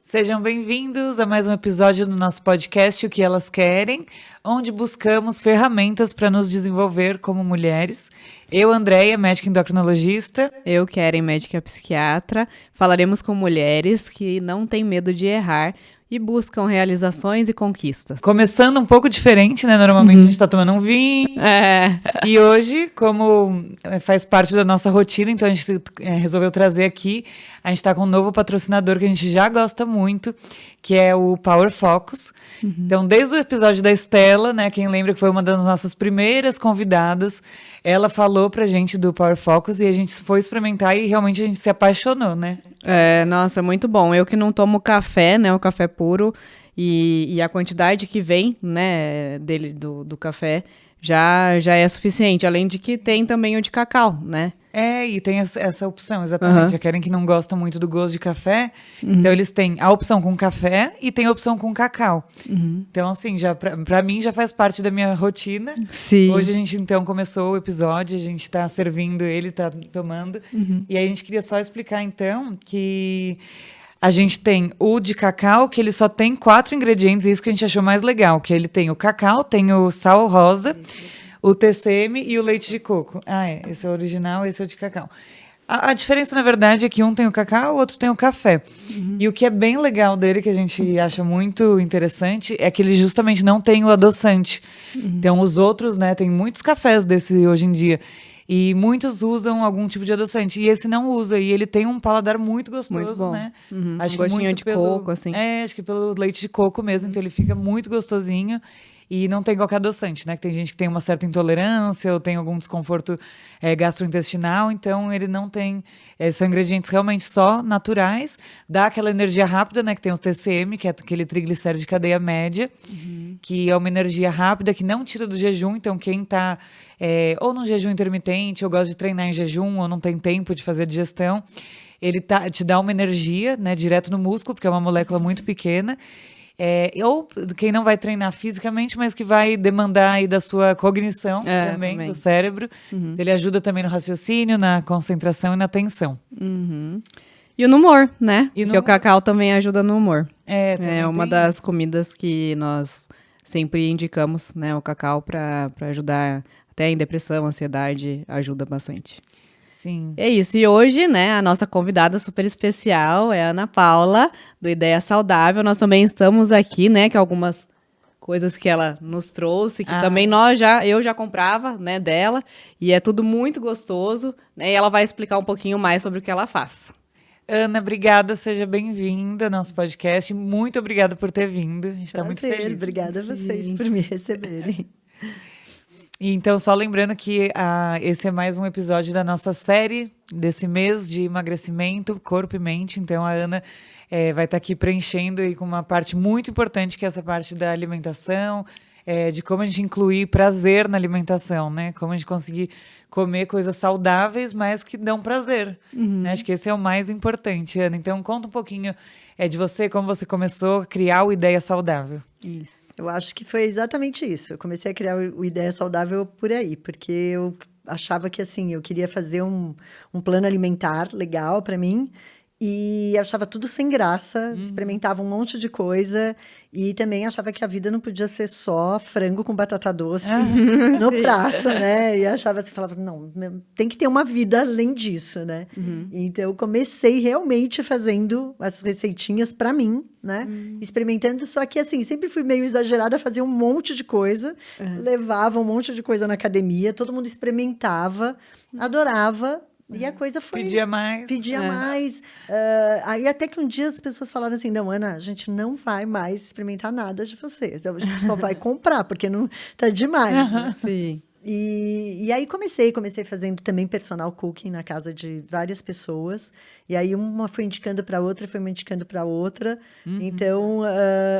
Sejam bem-vindos a mais um episódio do nosso podcast O que Elas Querem, onde buscamos ferramentas para nos desenvolver como mulheres. Eu, Andréia, médica endocrinologista. Eu, Keren, médica psiquiatra. Falaremos com mulheres que não têm medo de errar e buscam realizações e conquistas. Começando um pouco diferente, né? Normalmente a gente tá tomando um vinho. E hoje, como faz parte da nossa rotina, então a gente resolveu trazer aqui. A gente tá com um novo patrocinador que a gente já gosta muito, que é o Power Focus. Então, desde o episódio da Estela, né? Quem lembra que foi uma das nossas primeiras convidadas, ela falou pra gente do Power Focus e a gente foi experimentar e realmente a gente se apaixonou, né? Nossa, muito bom. Eu que não tomo café, né? O café puro e a quantidade que vem, né? Dele, do café, já é suficiente. Além de que tem também o de cacau, né? E tem essa opção, exatamente. Já querem que não gostam muito do gosto de café. Então, eles têm a opção com café e tem a opção com cacau. Então, assim, já pra mim já faz parte da minha rotina. Sim. Hoje a gente, então, começou o episódio, a gente tá servindo ele, tá tomando. E aí a gente queria só explicar, então, que a gente tem o de cacau, que ele só tem 4 ingredientes, e isso que a gente achou mais legal, que ele tem o cacau, tem o sal rosa, o TCM e o leite de coco. Esse é o original, esse é o de cacau. A diferença, na verdade, é que um tem o cacau, o outro tem o café. E o que é bem legal dele, que a gente acha muito interessante, é que ele justamente não tem o adoçante. Então, os outros, né, tem muitos cafés desse hoje em dia. E muitos usam algum tipo de adoçante. E esse não usa. E ele tem um paladar muito gostoso, muito bom. né? Acho um gostinho de coco, assim. Acho que pelo leite de coco mesmo. Então, ele fica muito gostosinho. E não tem qualquer adoçante, né? Que tem gente que tem uma certa intolerância ou tem algum desconforto gastrointestinal. Então, ele não tem... são ingredientes realmente só naturais. Dá aquela energia rápida, né? Que tem o TCM, que é aquele triglicérido de cadeia média. Que é uma energia rápida que não tira do jejum. Então, quem tá ou num jejum intermitente, ou gosta de treinar em jejum, ou não tem tempo de fazer digestão, ele te dá uma energia, né? Direto no músculo, porque é uma molécula muito pequena. Ou quem não vai treinar fisicamente, mas que vai demandar aí da sua cognição também, do cérebro. Ele ajuda também no raciocínio, na concentração e na atenção. E no humor, né? Porque o cacau também ajuda no humor. É uma das comidas que nós sempre indicamos, né? O cacau para ajudar até em depressão, ansiedade, ajuda bastante. Sim. É isso. E hoje, né, a nossa convidada super especial é a Ana Paula, do Ideia Saudável. Nós também estamos aqui, né, que algumas coisas que ela nos trouxe, que também eu já comprava, né, dela. E é tudo muito gostoso, né, e ela vai explicar um pouquinho mais sobre o que ela faz. Ana, obrigada, seja bem-vinda ao nosso podcast. Muito obrigada por ter vindo. A gente está muito feliz. Obrigada a vocês por me receberem. E então, só lembrando que esse é mais um episódio da nossa série desse mês de emagrecimento, corpo e mente. Então, a Ana vai estar aqui preenchendo aí com uma parte muito importante, que é essa parte da alimentação, de como a gente incluir prazer na alimentação, né? Como a gente conseguir comer coisas saudáveis, mas que dão prazer. Né? Acho que esse é o mais importante, Ana. Então, conta um pouquinho de você, como você começou a criar o Ideia Saudável. Isso. Eu acho que foi exatamente isso. Eu comecei a criar o Ideia Saudável por aí, porque eu achava que, assim, eu queria fazer um plano alimentar legal para mim e achava tudo sem graça, experimentava um monte de coisa e também achava que a vida não podia ser só frango com batata doce no prato, né? E achava assim, falava, não, tem que ter uma vida além disso, né? Então, eu comecei realmente fazendo as receitinhas para mim, né? Experimentando, só que assim, sempre fui meio exagerada, fazia um monte de coisa, levava um monte de coisa na academia, todo mundo experimentava, adorava, e a coisa foi... Pedia mais. Aí até que um dia as pessoas falaram assim, não, Ana, a gente não vai mais experimentar nada de vocês, a gente só vai comprar, porque não tá demais. Né? Sim. E aí comecei fazendo também personal cooking na casa de várias pessoas. E aí uma foi indicando para outra, foi me indicando para outra. Então,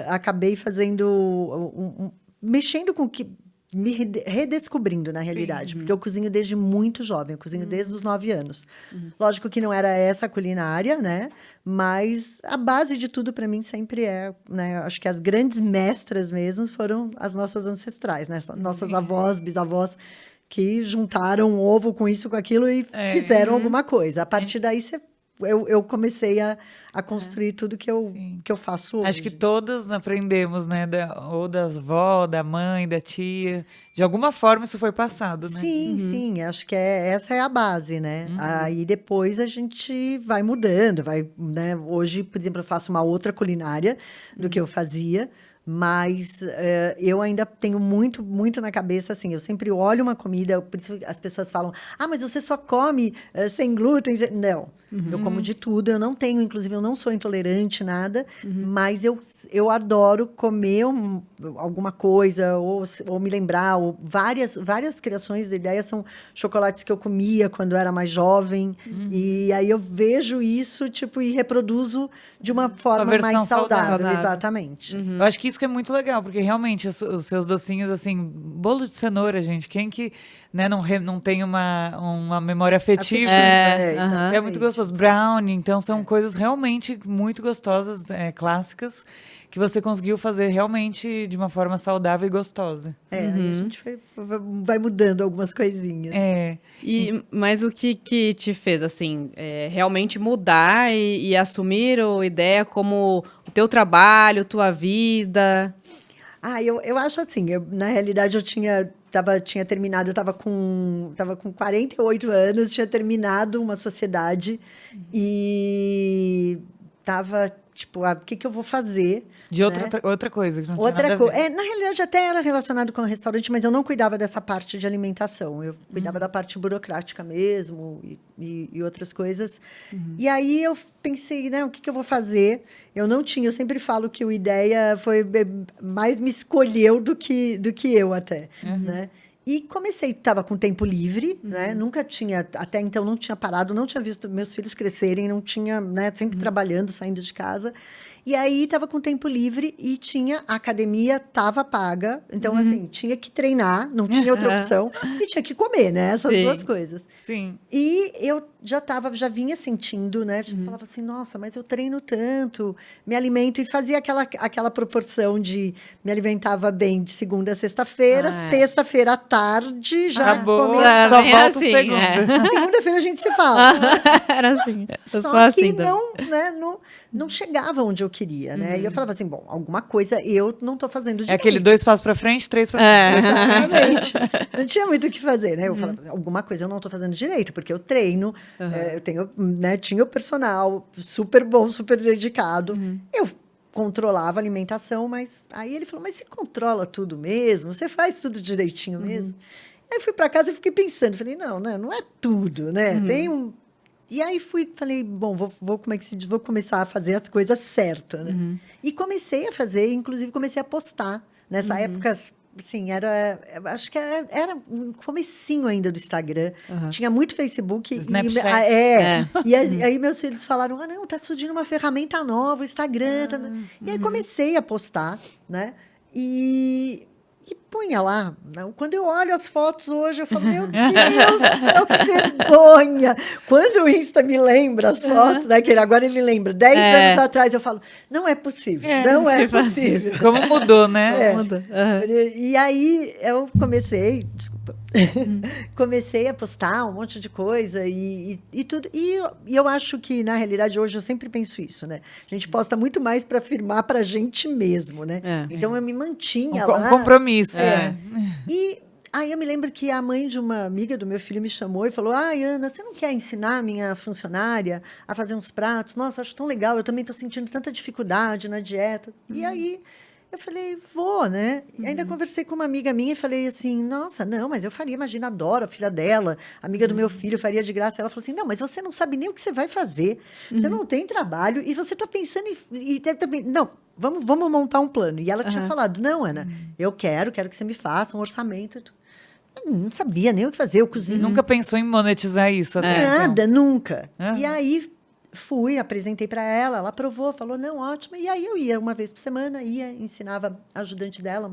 acabei fazendo... mexendo com o que... me redescobrindo, na realidade. Porque eu cozinho desde muito jovem. Eu cozinho desde os 9 anos. Lógico que não era essa culinária, né? Mas a base de tudo, para mim, sempre é... né? Acho que as grandes mestras mesmo foram as nossas ancestrais, né? Nossas avós, bisavós, que juntaram ovo com isso, com aquilo e fizeram alguma coisa. A partir daí, você eu comecei a construir tudo que eu faço hoje. Acho que todas aprendemos, né? Ou das avó, da mãe, da tia. De alguma forma isso foi passado, né? Sim, acho que essa é a base, né? Aí depois a gente vai mudando, né? Hoje, por exemplo, eu faço uma outra culinária do que eu fazia, mas eu ainda tenho muito, muito na cabeça, assim, eu sempre olho uma comida, por isso as pessoas falam, mas você só come sem glúten? Não, eu como de tudo, eu não tenho, inclusive, eu não sou intolerante, nada, mas eu adoro comer alguma coisa, ou me lembrar, ou várias criações da ideia são chocolates que eu comia quando eu era mais jovem, e aí eu vejo isso, tipo, e reproduzo de uma forma versão mais saudável, saudável. exatamente. Eu acho que isso que é muito legal, porque realmente os seus docinhos, assim, bolo de cenoura, gente, quem que, né, não tem uma memória afetiva, Exatamente. é muito gostoso. Brownie, então são coisas realmente muito gostosas, clássicas, que você conseguiu fazer realmente de uma forma saudável e gostosa. Aí a gente vai mudando algumas coisinhas. Mas o que te fez, assim, realmente mudar e assumir a ideia como o teu trabalho, tua vida? Eu acho assim, na realidade eu tinha terminado, eu estava com 48 anos, tinha terminado uma sociedade e estava, tipo, o que eu vou fazer? De outra coisa, que não tinha Outra nada a coisa. ver. Na realidade, até era relacionado com o restaurante, mas eu não cuidava dessa parte de alimentação. Eu cuidava da parte burocrática mesmo e outras coisas. E aí eu pensei, né, o que eu vou fazer? Eu sempre falo que o Ideia mais me escolheu do que eu até, né? E estava com tempo livre, né? Nunca tinha, até então não tinha parado, não tinha visto meus filhos crescerem, não tinha, né, sempre trabalhando, saindo de casa. E aí estava com tempo livre e a academia estava paga, então assim, tinha que treinar, não tinha outra opção, e tinha que comer, né? Essas duas coisas. Sim. E eu já vinha sentindo, né? Falava assim, nossa, mas eu treino tanto, me alimento, e fazia aquela proporção de me alimentava bem de segunda a sexta-feira, sexta-feira à tarde, já Acabou, comia. só bem volta assim, segunda. Segunda-feira a gente se fala. Era assim. Eu Só sou assim que também. não chegava onde eu queria, né? E eu falava assim, bom, alguma coisa eu não estou fazendo É direito. aquele 2 passos pra frente, 3 pra trás. Exatamente. Não tinha muito o que fazer, né? Eu falava, alguma coisa eu não estou fazendo direito, porque eu treino, eu tenho, né, tinha o personal super bom, super dedicado. Eu controlava a alimentação, mas aí ele falou, mas você controla tudo mesmo? Você faz tudo direitinho mesmo? Aí fui para casa e fiquei pensando, falei, não é tudo, né? Tem um... E aí falei, bom, vou começar a fazer as coisas certas, né? E comecei a fazer, inclusive comecei a postar. Nessa época, assim, acho que era um comecinho ainda do Instagram. Tinha muito Facebook. Snapchat. E aí meus filhos falaram, não, tá surgindo uma ferramenta nova, o Instagram. E aí comecei a postar, né? E punha lá. Quando eu olho as fotos hoje, eu falo, meu Deus do céu, que vergonha! Quando o Insta me lembra as fotos, né, que agora ele lembra, 10 anos atrás, eu falo, não é possível, não é possível. Como mudou, né? Mudou. E aí eu comecei a postar um monte de coisa e tudo. E eu acho que, na realidade, hoje eu sempre penso isso, né? A gente posta muito mais para afirmar para a gente mesmo, né? Então eu me mantinha lá. Um compromisso. E aí eu me lembro que a mãe de uma amiga do meu filho me chamou e falou, Ana, você não quer ensinar a minha funcionária a fazer uns pratos? Nossa, acho tão legal, eu também estou sentindo tanta dificuldade na dieta. E aí eu falei, vou, né? Ainda conversei com uma amiga minha e falei assim, nossa, não, mas eu faria, imagina, adoro a filha dela, amiga do meu filho, faria de graça. Ela falou assim, não, mas você não sabe nem o que você vai fazer, você não tem trabalho e você está pensando em também, não, vamos montar um plano. E ela tinha falado, não, Ana, eu quero que você me faça um orçamento. Eu não sabia nem o que fazer, eu cozinho. Nunca pensou em monetizar isso até Nada, então. nunca. E aí apresentei para ela, ela aprovou, falou, não, ótimo. E aí eu ia uma vez por semana, ensinava a ajudante dela,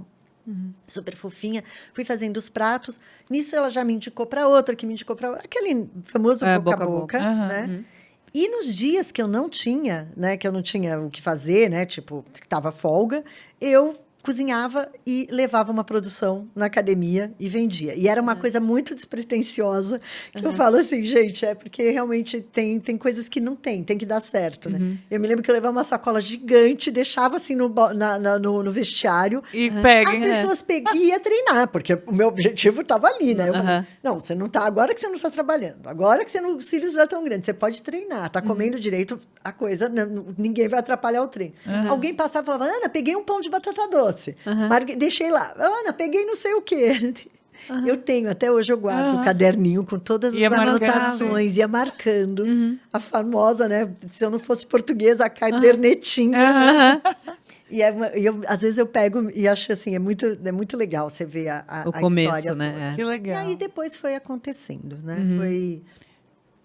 super fofinha, fui fazendo os pratos. Nisso ela já me indicou para outra, que me indicou para outra. Aquele famoso boca a boca, né? E nos dias que eu não tinha, né, que eu não tinha o que fazer, né, tipo, que tava folga, eu cozinhava e levava uma produção na academia e vendia. E era uma coisa muito despretensiosa, que eu falo assim, gente, é porque realmente tem coisas que não tem que dar certo, né? Eu me lembro que eu levava uma sacola gigante, deixava assim no vestiário. E As peguem. pessoas e ia treinar, porque o meu objetivo estava ali, né? Eu falei, não, você não tá, agora que você não está trabalhando, agora que os filhos já estão grandes, você pode treinar, tá comendo direito a coisa, ninguém vai atrapalhar o treino. Alguém passava e falava, Ana, peguei um pão de batata doce. Deixei lá. Ana, peguei não sei o quê. Eu tenho, até hoje eu guardo o caderninho com todas as anotações, ia marcando. A famosa, né? Se eu não fosse portuguesa, a cadernetinha. E às vezes eu pego e acho assim, é muito legal você ver a começo, história né? toda. Que legal. E aí depois foi acontecendo, né? Foi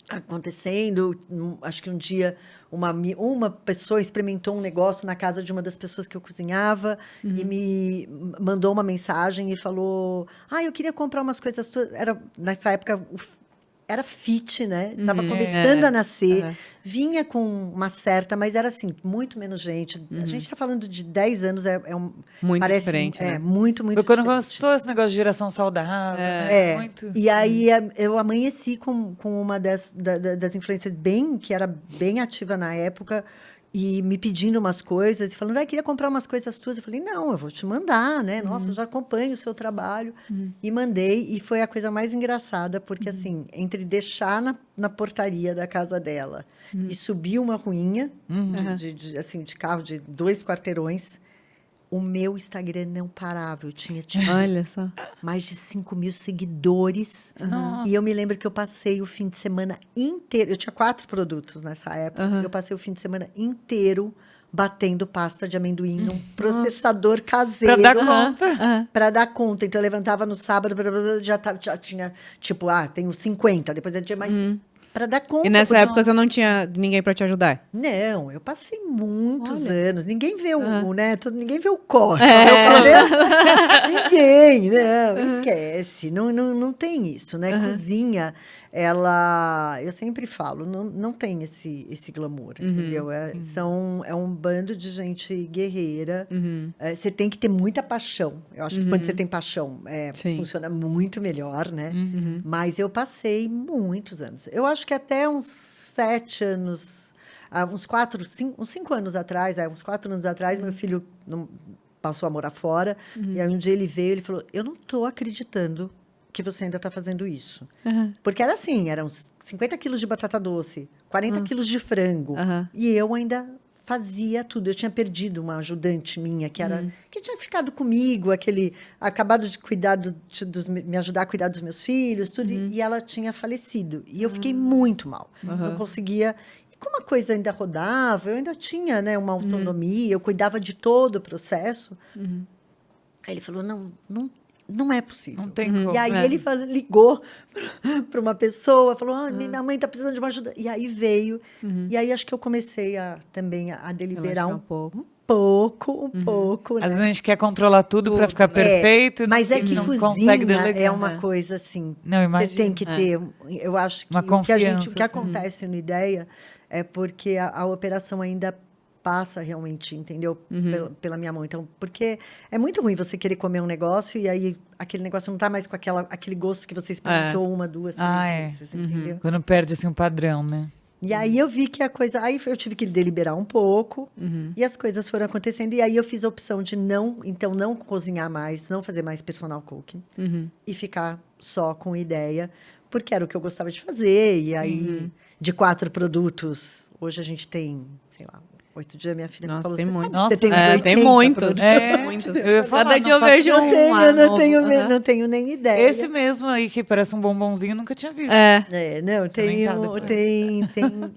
acontecendo. Acho que um dia uma pessoa experimentou um negócio na casa de uma das pessoas que eu cozinhava e me mandou uma mensagem e falou: eu queria comprar umas coisas. Nessa época era fit, né? Tava começando a nascer, vinha com uma certa, mas era assim, muito menos gente. A gente tá falando de 10 anos, muito parece diferente, né? muito Foi quando diferente. começou esse negócio de geração saudável, né? Muito. E aí eu amanheci com uma das influências que era bem ativa na época, e me pedindo umas coisas, e falando, queria comprar umas coisas tuas. Eu falei, não, eu vou te mandar, né? Nossa, eu já acompanho o seu trabalho. E mandei, e foi a coisa mais engraçada, porque assim, entre deixar na portaria da casa dela e subir uma ruinha, de carro de 2 quarteirões, o meu Instagram não parava. Eu tinha Olha só. mais de 5.000 seguidores. Nossa. E eu me lembro que eu passei o fim de semana inteiro. Eu tinha 4 produtos nessa época. Eu passei o fim de semana inteiro batendo pasta de amendoim num processador caseiro. Pra dar conta. Para dar conta. Então eu levantava no sábado, já tinha, tipo, tenho 50. Depois eu tinha mais. Para dar conta. E nessa época você não tinha ninguém para te ajudar? Não, eu passei muitos anos. Ninguém vê ninguém vê o corre. Ninguém, não, esquece. Não tem isso, né? Cozinha, eu sempre falo, não tem esse glamour, entendeu? É um bando de gente guerreira. Você tem que ter muita paixão. Eu acho que quando você tem paixão, funciona muito melhor, né? Mas eu passei muitos anos. Eu acho que até uns 7 anos, uns 5 anos atrás, uns 4 anos atrás, meu filho passou a morar fora. E aí um dia ele veio e ele falou, eu não estou acreditando que você ainda está fazendo isso. Porque era assim, eram uns 50 quilos de batata doce, 40 quilos de frango. E eu ainda fazia tudo. Eu tinha perdido uma ajudante minha, que tinha ficado comigo, acabado de cuidar me ajudar a cuidar dos meus filhos, tudo, e ela tinha falecido. E eu fiquei muito mal. Não conseguia. E como a coisa ainda rodava, eu ainda tinha, né, uma autonomia, eu cuidava de todo o processo. Aí ele falou: não é possível. Não tem como. E aí ele ligou para uma pessoa, falou, minha mãe está precisando de uma ajuda. E aí veio. E aí acho que eu comecei também a deliberar um pouco. Um pouco. Às vezes a gente quer controlar tudo para ficar perfeito. Mas é que não cozinha consegue delegar. é uma coisa assim. Não, você tem que ter. Eu acho que o que acontece no Ideia é porque a operação ainda passa realmente, entendeu? Pela minha mão. Então, porque é muito ruim você querer comer um negócio e aí aquele negócio não tá mais com aquele gosto que você experimentou 1, 2, 3 vezes, entendeu? Quando perde assim um padrão, né? E aí eu vi que a coisa... Aí eu tive que deliberar um pouco e as coisas foram acontecendo. E aí eu fiz a opção de não cozinhar mais, não fazer mais personal cooking e ficar só com Ideia, porque era o que eu gostava de fazer. E aí, de 4 produtos, hoje a gente tem, sei lá, 8 dias, minha filha Nossa, falou, tem muito. Você tem, tem muitos. Muitos. Cada dia eu vejo Não tenho nem ideia. Esse mesmo aí, que parece um bombonzinho, eu nunca tinha visto. Não, tem.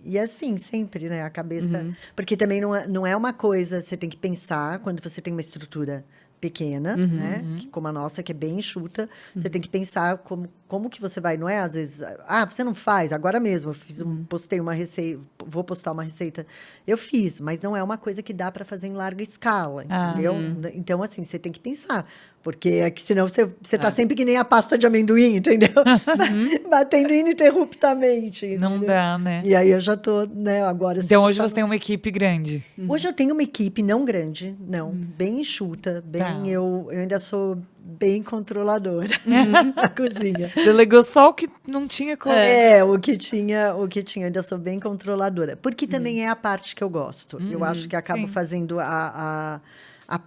E assim, sempre, né, a cabeça... Porque também não é uma coisa, você tem que pensar, quando você tem uma estrutura pequena, né, como a nossa, que é bem enxuta, você tem que pensar como que você vai, não é às vezes, você não faz, agora mesmo, eu postei uma receita, vou postar uma receita, eu fiz, mas não é uma coisa que dá para fazer em larga escala, entendeu? Então, assim, você tem que pensar, porque é que senão você tá sempre que nem a pasta de amendoim, entendeu? Batendo ininterruptamente. Não dá, né? E aí eu já tô, né, agora... Então hoje você tem uma equipe grande. Hoje eu tenho uma equipe não grande, bem enxuta, bem eu ainda sou bem controladora na cozinha. Delegou só o que não tinha como. O que tinha, eu ainda sou bem controladora. Porque também é a parte que eu gosto. Eu acho que acabo fazendo a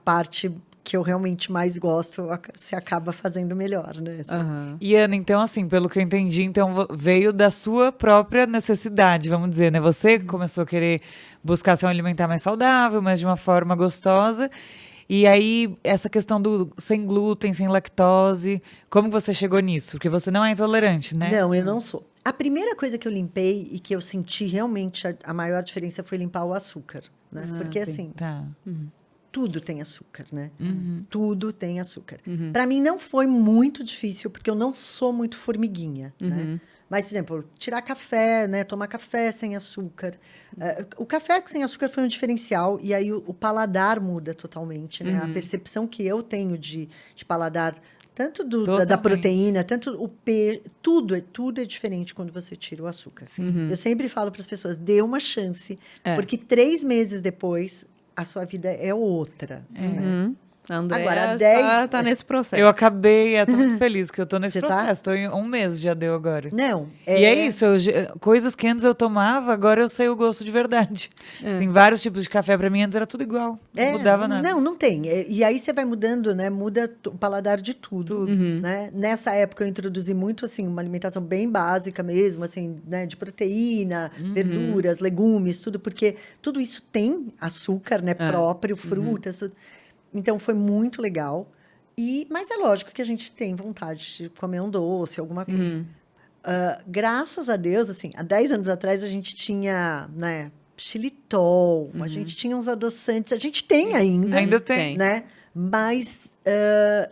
parte que eu realmente mais gosto, se acaba fazendo melhor, né? Assim. E Ana, então assim, pelo que eu entendi, então veio da sua própria necessidade, vamos dizer, né? Você começou a querer buscar se alimentar mais saudável, mas de uma forma gostosa. E aí, essa questão do sem glúten, sem lactose, como você chegou nisso? Porque você não é intolerante, né? Não, eu não sou. A primeira coisa que eu limpei e que eu senti realmente a maior diferença foi limpar o açúcar, né? Porque assim, Tá. tudo tem açúcar, né? Tudo tem açúcar. Para mim não foi muito difícil, porque eu não sou muito formiguinha, né? Mas, por exemplo, tirar café, né? Tomar café sem açúcar. O café sem açúcar foi um diferencial, e aí o paladar muda totalmente, né? A percepção que eu tenho de paladar, tanto da proteína, tanto o peixe, tudo é diferente quando você tira o açúcar. Eu sempre falo para as pessoas, dê uma chance, porque 3 meses depois, a sua vida é outra. Né? A Andrea Agora, tá nesse processo. Eu acabei, tô muito feliz que eu tô nesse Você tá? processo. Tô em 1 mês, já deu agora. Não. E é isso, coisas que antes eu tomava, agora eu sei o gosto de verdade. Tem vários tipos de café, pra mim antes era tudo igual, não mudava nada. Não tem. E aí você vai mudando, né? Muda o paladar de tudo. Né? Nessa época eu introduzi muito, assim, uma alimentação bem básica mesmo, assim, né? De proteína, verduras, legumes, tudo, porque tudo isso tem açúcar, né? Próprio, frutas, tudo. Então, foi muito legal. Mas é lógico que a gente tem vontade de comer um doce, alguma coisa. Graças a Deus, assim, há 10 anos atrás, a gente tinha, né, xilitol, a gente tinha uns adoçantes, a gente tem ainda. Ainda tem. Né? Mas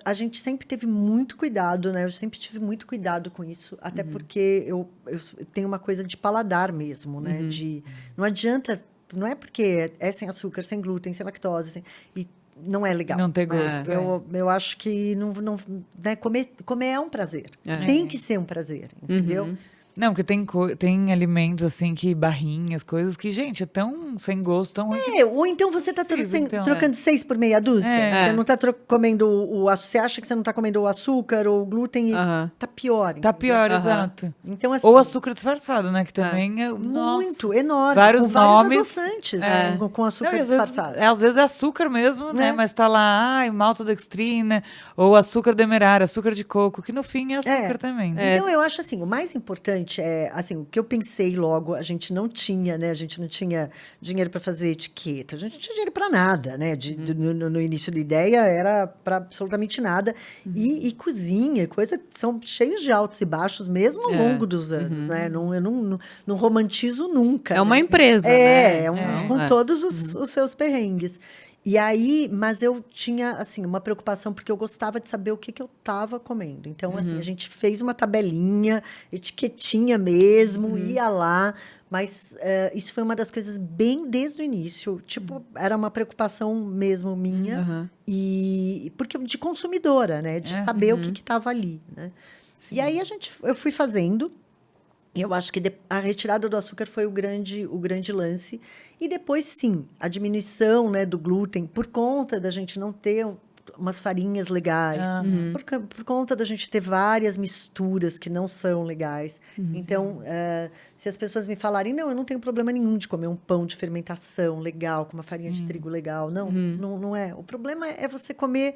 a gente sempre teve muito cuidado, né? Eu sempre tive muito cuidado com isso, até porque eu tenho uma coisa de paladar mesmo, né? Não adianta, não é porque é sem açúcar, sem glúten, sem lactose, e não é legal. Não ter gosto. Eu acho que né, comer é um prazer. Tem que ser um prazer, entendeu? Não, porque tem alimentos assim, que barrinhas, coisas que, gente, é tão sem gosto, tão ruim. Ou então você tá Então, trocando 6 por meia dúzia. Você não tá comendo você acha que você não tá comendo o açúcar ou o glúten e tá pior. Tá pior, exato. Então, assim, Ou açúcar disfarçado, né? Que também é muito, enorme. Vários com vários nomes. adoçantes, com açúcar Não, e disfarçado. às vezes é açúcar mesmo, né? Mas tá lá, maltodextrina, ou açúcar demerara, açúcar de coco, que no fim é açúcar também. Né? Então, eu acho assim, o mais importante assim, o que eu pensei logo, a gente não tinha, né? A gente não tinha dinheiro para fazer etiqueta, a gente não tinha dinheiro para nada, né? No início da ideia era para absolutamente nada. E cozinha, coisa, são cheios de altos e baixos, mesmo ao longo dos anos, né? Eu não romantizo nunca. É uma empresa, né? Com todos os seus perrengues. E aí, mas eu tinha, assim, uma preocupação, porque eu gostava de saber o que eu estava comendo. Então, assim, a gente fez uma tabelinha, etiquetinha mesmo, ia lá. Mas isso foi uma das coisas bem desde o início. Tipo, era uma preocupação mesmo minha. Porque de consumidora, né? De saber o que estava ali, né? E aí, eu fui fazendo. Eu acho que a retirada do açúcar foi o grande lance. E depois, sim, a diminuição, né, do glúten, por conta da gente não ter umas farinhas legais, por conta da gente ter várias misturas que não são legais. Então, se as pessoas me falarem, não, eu não tenho problema nenhum de comer um pão de fermentação legal, com uma farinha de trigo legal. Não é. O problema é você comer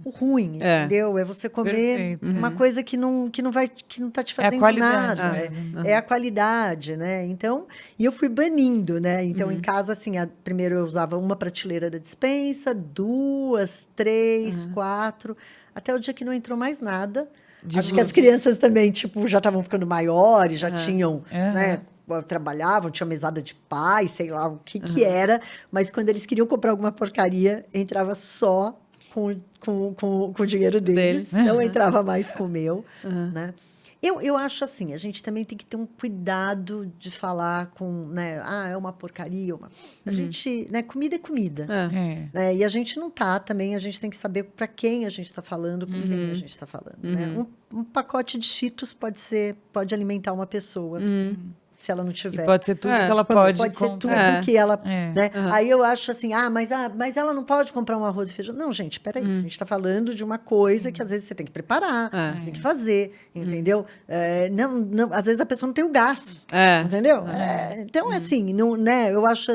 o ruim, entendeu? É você comer uma coisa que não tá te fazendo nada. É a qualidade, né? Então, e eu fui banindo, né? Então, em casa, assim, primeiro eu usava uma prateleira da despensa, 2, 3, 4, até o dia que não entrou mais nada. Acho que as crianças também, tipo, já estavam ficando maiores, já tinham, né? Trabalhavam, tinha mesada de pai, sei lá o que era. Mas quando eles queriam comprar alguma porcaria, entrava só com o dinheiro deles. Não entrava mais com o meu, né? Eu acho assim, a gente também tem que ter um cuidado de falar com, né? É uma porcaria. A gente, né? Comida é comida. Né? E a gente não também, a gente tem que saber para quem a gente está falando, com quem a gente está falando. Né? Um pacote de Cheetos pode alimentar uma pessoa. se ela não tiver. E pode ser tudo É. que ela pode Pode ser tudo comprar. que ela, É. né? Aí eu acho assim, mas ela não pode comprar um arroz e feijão. Não, gente, peraí, a gente está falando de uma coisa que às vezes você tem que preparar, você tem que fazer, entendeu? Às vezes a pessoa não tem o gás, entendeu? Então, assim, não, né? Eu acho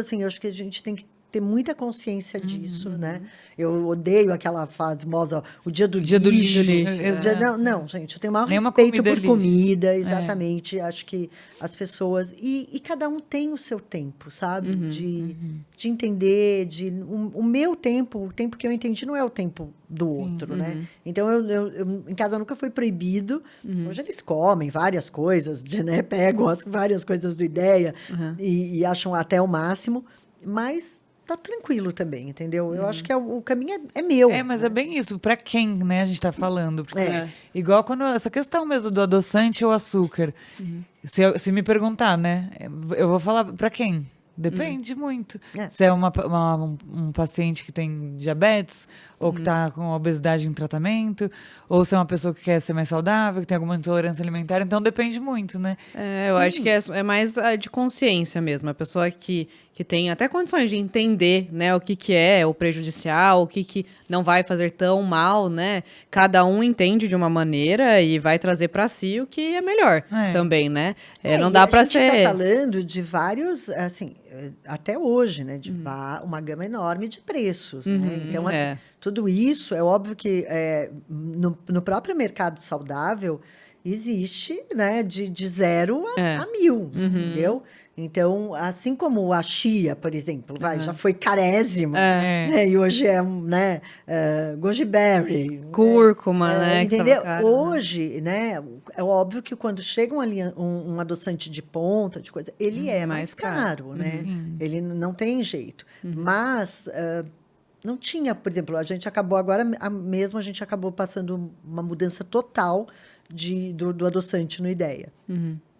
que a gente tem que ter muita consciência disso, né? Eu odeio aquela famosa, o dia do Dia do lixo. lixo, Não, gente, eu tenho o maior Nenhuma respeito comida é por lixo. comida, exatamente. Acho que as pessoas... E cada um tem o seu tempo, sabe? De entender, o meu tempo, o tempo que eu entendi não é o tempo do outro, né? Então, eu em casa nunca foi proibido. Hoje eles comem várias coisas, né? Pegam várias coisas do Ideia e acham até o máximo, mas... tá tranquilo também, entendeu? Eu acho que o caminho é meu. Mas é bem isso. Pra quem, né, a gente tá falando? Porque, É. igual quando essa questão mesmo do adoçante ou açúcar. Se me perguntar, né, eu vou falar pra quem? Depende muito. Se é um paciente que tem diabetes, ou que está com obesidade em tratamento, ou se é uma pessoa que quer ser mais saudável, que tem alguma intolerância alimentar, então depende muito, né? Eu acho que é mais de consciência mesmo. A pessoa que tem até condições de entender, né, o que é o prejudicial, o que não vai fazer tão mal, né? Cada um entende de uma maneira e vai trazer para si o que é melhor também, né? Não dá para ser... A gente tá falando de vários, assim, até hoje, né? De uma gama enorme de preços, né? Então, assim, tudo isso, é óbvio que no próprio mercado saudável existe, né, de 0 a 1000, entendeu? Então, assim como a chia, por exemplo, já foi carésima, né, e hoje é né, goji berry, cúrcuma, né? Entendeu? Hoje, né, é óbvio que quando chega um adoçante de ponta, de coisa, ele é mais caro, né? Ele não tem jeito. Mas não tinha, por exemplo, a gente acabou agora mesmo, a gente acabou passando uma mudança total do adoçante no Ideia.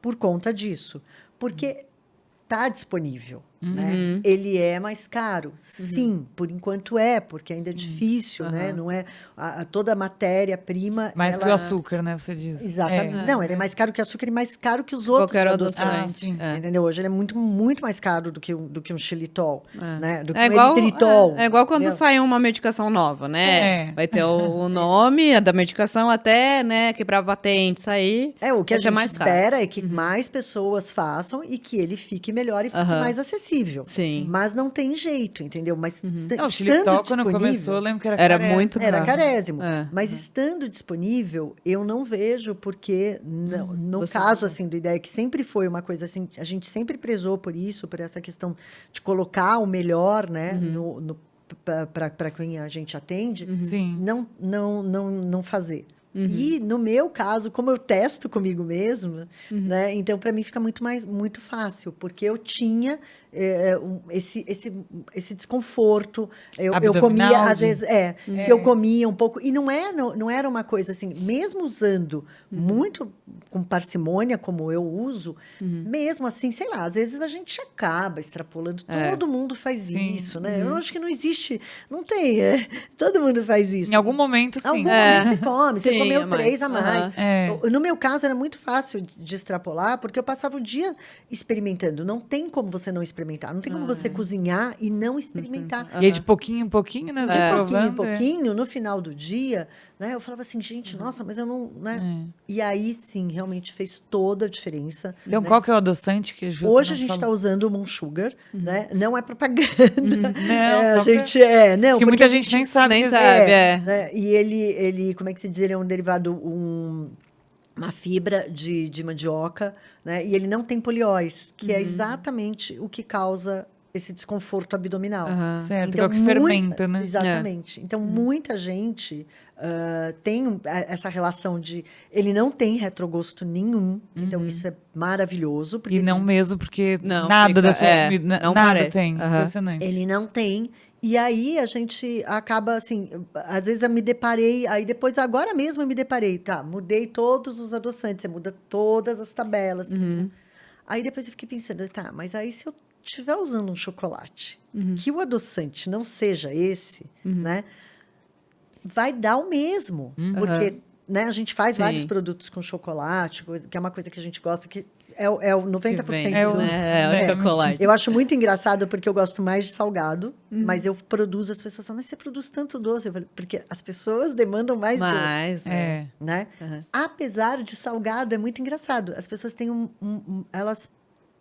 Por conta disso. Porque está disponível, né? Ele é mais caro, sim, por enquanto porque ainda é difícil, né? Não é toda a matéria-prima... Mais que o açúcar, né, você diz. Exatamente. Não, ele é mais caro que o açúcar e mais caro que os outros Qualquer adoçantes. Entendeu? Hoje ele é muito, muito mais caro do que um xilitol, né? Do que um eritritol. É igual quando sai uma medicação nova, né? Vai ter o nome da medicação até, né, quebrar a patente, sair. O que a gente mais espera é que mais pessoas façam e que ele fique melhor e fique mais acessível. Sim. Mas não tem jeito, entendeu? Mas O xilitol, quando começou, eu lembro que era muito era carésimo. Mas estando disponível, eu não vejo porque, no caso assim, do Ideia, que sempre foi uma coisa assim, a gente sempre prezou por isso, por essa questão de colocar o melhor, né, para quem a gente atende, não fazer. E, no meu caso, como eu testo comigo mesma, né, então, para mim, fica muito fácil, porque eu tinha esse desconforto. Eu comia, às vezes, se eu comia um pouco... E não era uma coisa assim, mesmo usando muito com parcimônia, como eu uso, mesmo assim, sei lá, às vezes a gente acaba extrapolando. Todo mundo faz isso, né? Eu acho que não existe... Não tem... todo mundo faz isso. Em algum momento, sim. Em algum momento você come. Você comeu 3 a mais. No meu caso, era muito fácil de extrapolar, porque eu passava o dia experimentando. Não tem como você não experimentar. Não tem como você cozinhar e não experimentar. E aí, de pouquinho em pouquinho, né? De pouquinho em pouquinho, no final do dia, né? Eu falava assim, gente, nossa, mas eu não... Né? E aí, sim, realmente fez toda a diferença. Então, né? qual que é o adoçante que hoje a gente está usando o Moon Sugar, né? Não é propaganda. Não, a gente que muita gente nem sabe. Nem sabe, né? E ele, como é que se diz? Ele é um derivado, uma fibra de mandioca, né? E ele não tem polióis, que é exatamente o que causa esse desconforto abdominal. Certo, então, que é o que fermenta, né? Exatamente. Então, muita gente tem essa relação de... Ele não tem retrogosto nenhum, então isso é maravilhoso. E não mesmo, porque não, nada da sua comida, não nada parece. tem. Impressionante. Ele não tem. E aí, a gente acaba, assim... Às vezes, eu me deparei... Aí, depois, agora mesmo, eu me deparei. Tá, mudei todos os adoçantes. Você muda todas as tabelas. Aí, depois, eu fiquei pensando... Tá, mas aí, se eu estiver usando um chocolate, que o adoçante não seja esse, né? Vai dar o mesmo. Porque, né, a gente faz vários produtos com chocolate, que é uma coisa que a gente gosta, que é o 90% É do... o chocolate. Eu acho muito engraçado porque eu gosto mais de salgado, mas eu produzo, as pessoas falam, mas você produz tanto doce? Eu falei, porque as pessoas demandam mais doce, Mas, né? Apesar de salgado, é muito engraçado. As pessoas têm elas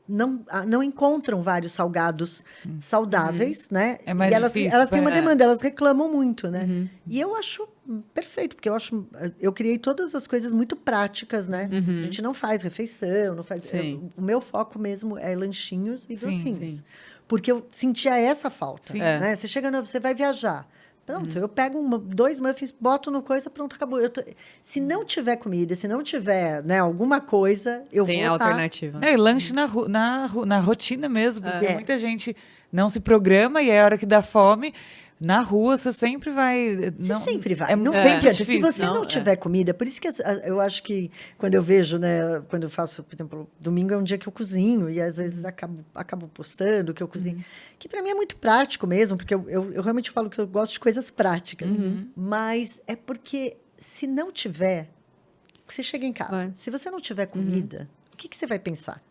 não encontram vários salgados saudáveis, né? É mais e elas difícil, têm uma demanda, elas reclamam muito, né? E eu acho perfeito, porque eu criei todas as coisas muito práticas, né? A gente não faz refeição, não faz. O meu foco mesmo é lanchinhos e docinhos. Sim. Porque eu sentia essa falta, né? Você você vai viajar. Pronto, eu pego 2 muffins, boto no coisa, pronto, acabou. Se não tiver comida, se não tiver, né, alguma coisa, eu vou... Tem alternativa. E lanche na rotina mesmo, porque muita gente não se programa e é a hora que dá fome. Na rua, você sempre vai... Você sempre vai. Não adianta. Se difícil. você não tiver comida... Por isso que eu acho que quando eu vejo, né? Quando eu faço, por exemplo, domingo é um dia que eu cozinho. E às vezes acabo postando que eu cozinho. Que para mim é muito prático mesmo. Porque eu realmente falo que eu gosto de coisas práticas. Mas é porque se não tiver... Você chega em casa. Se você não tiver comida, o que você vai pensar?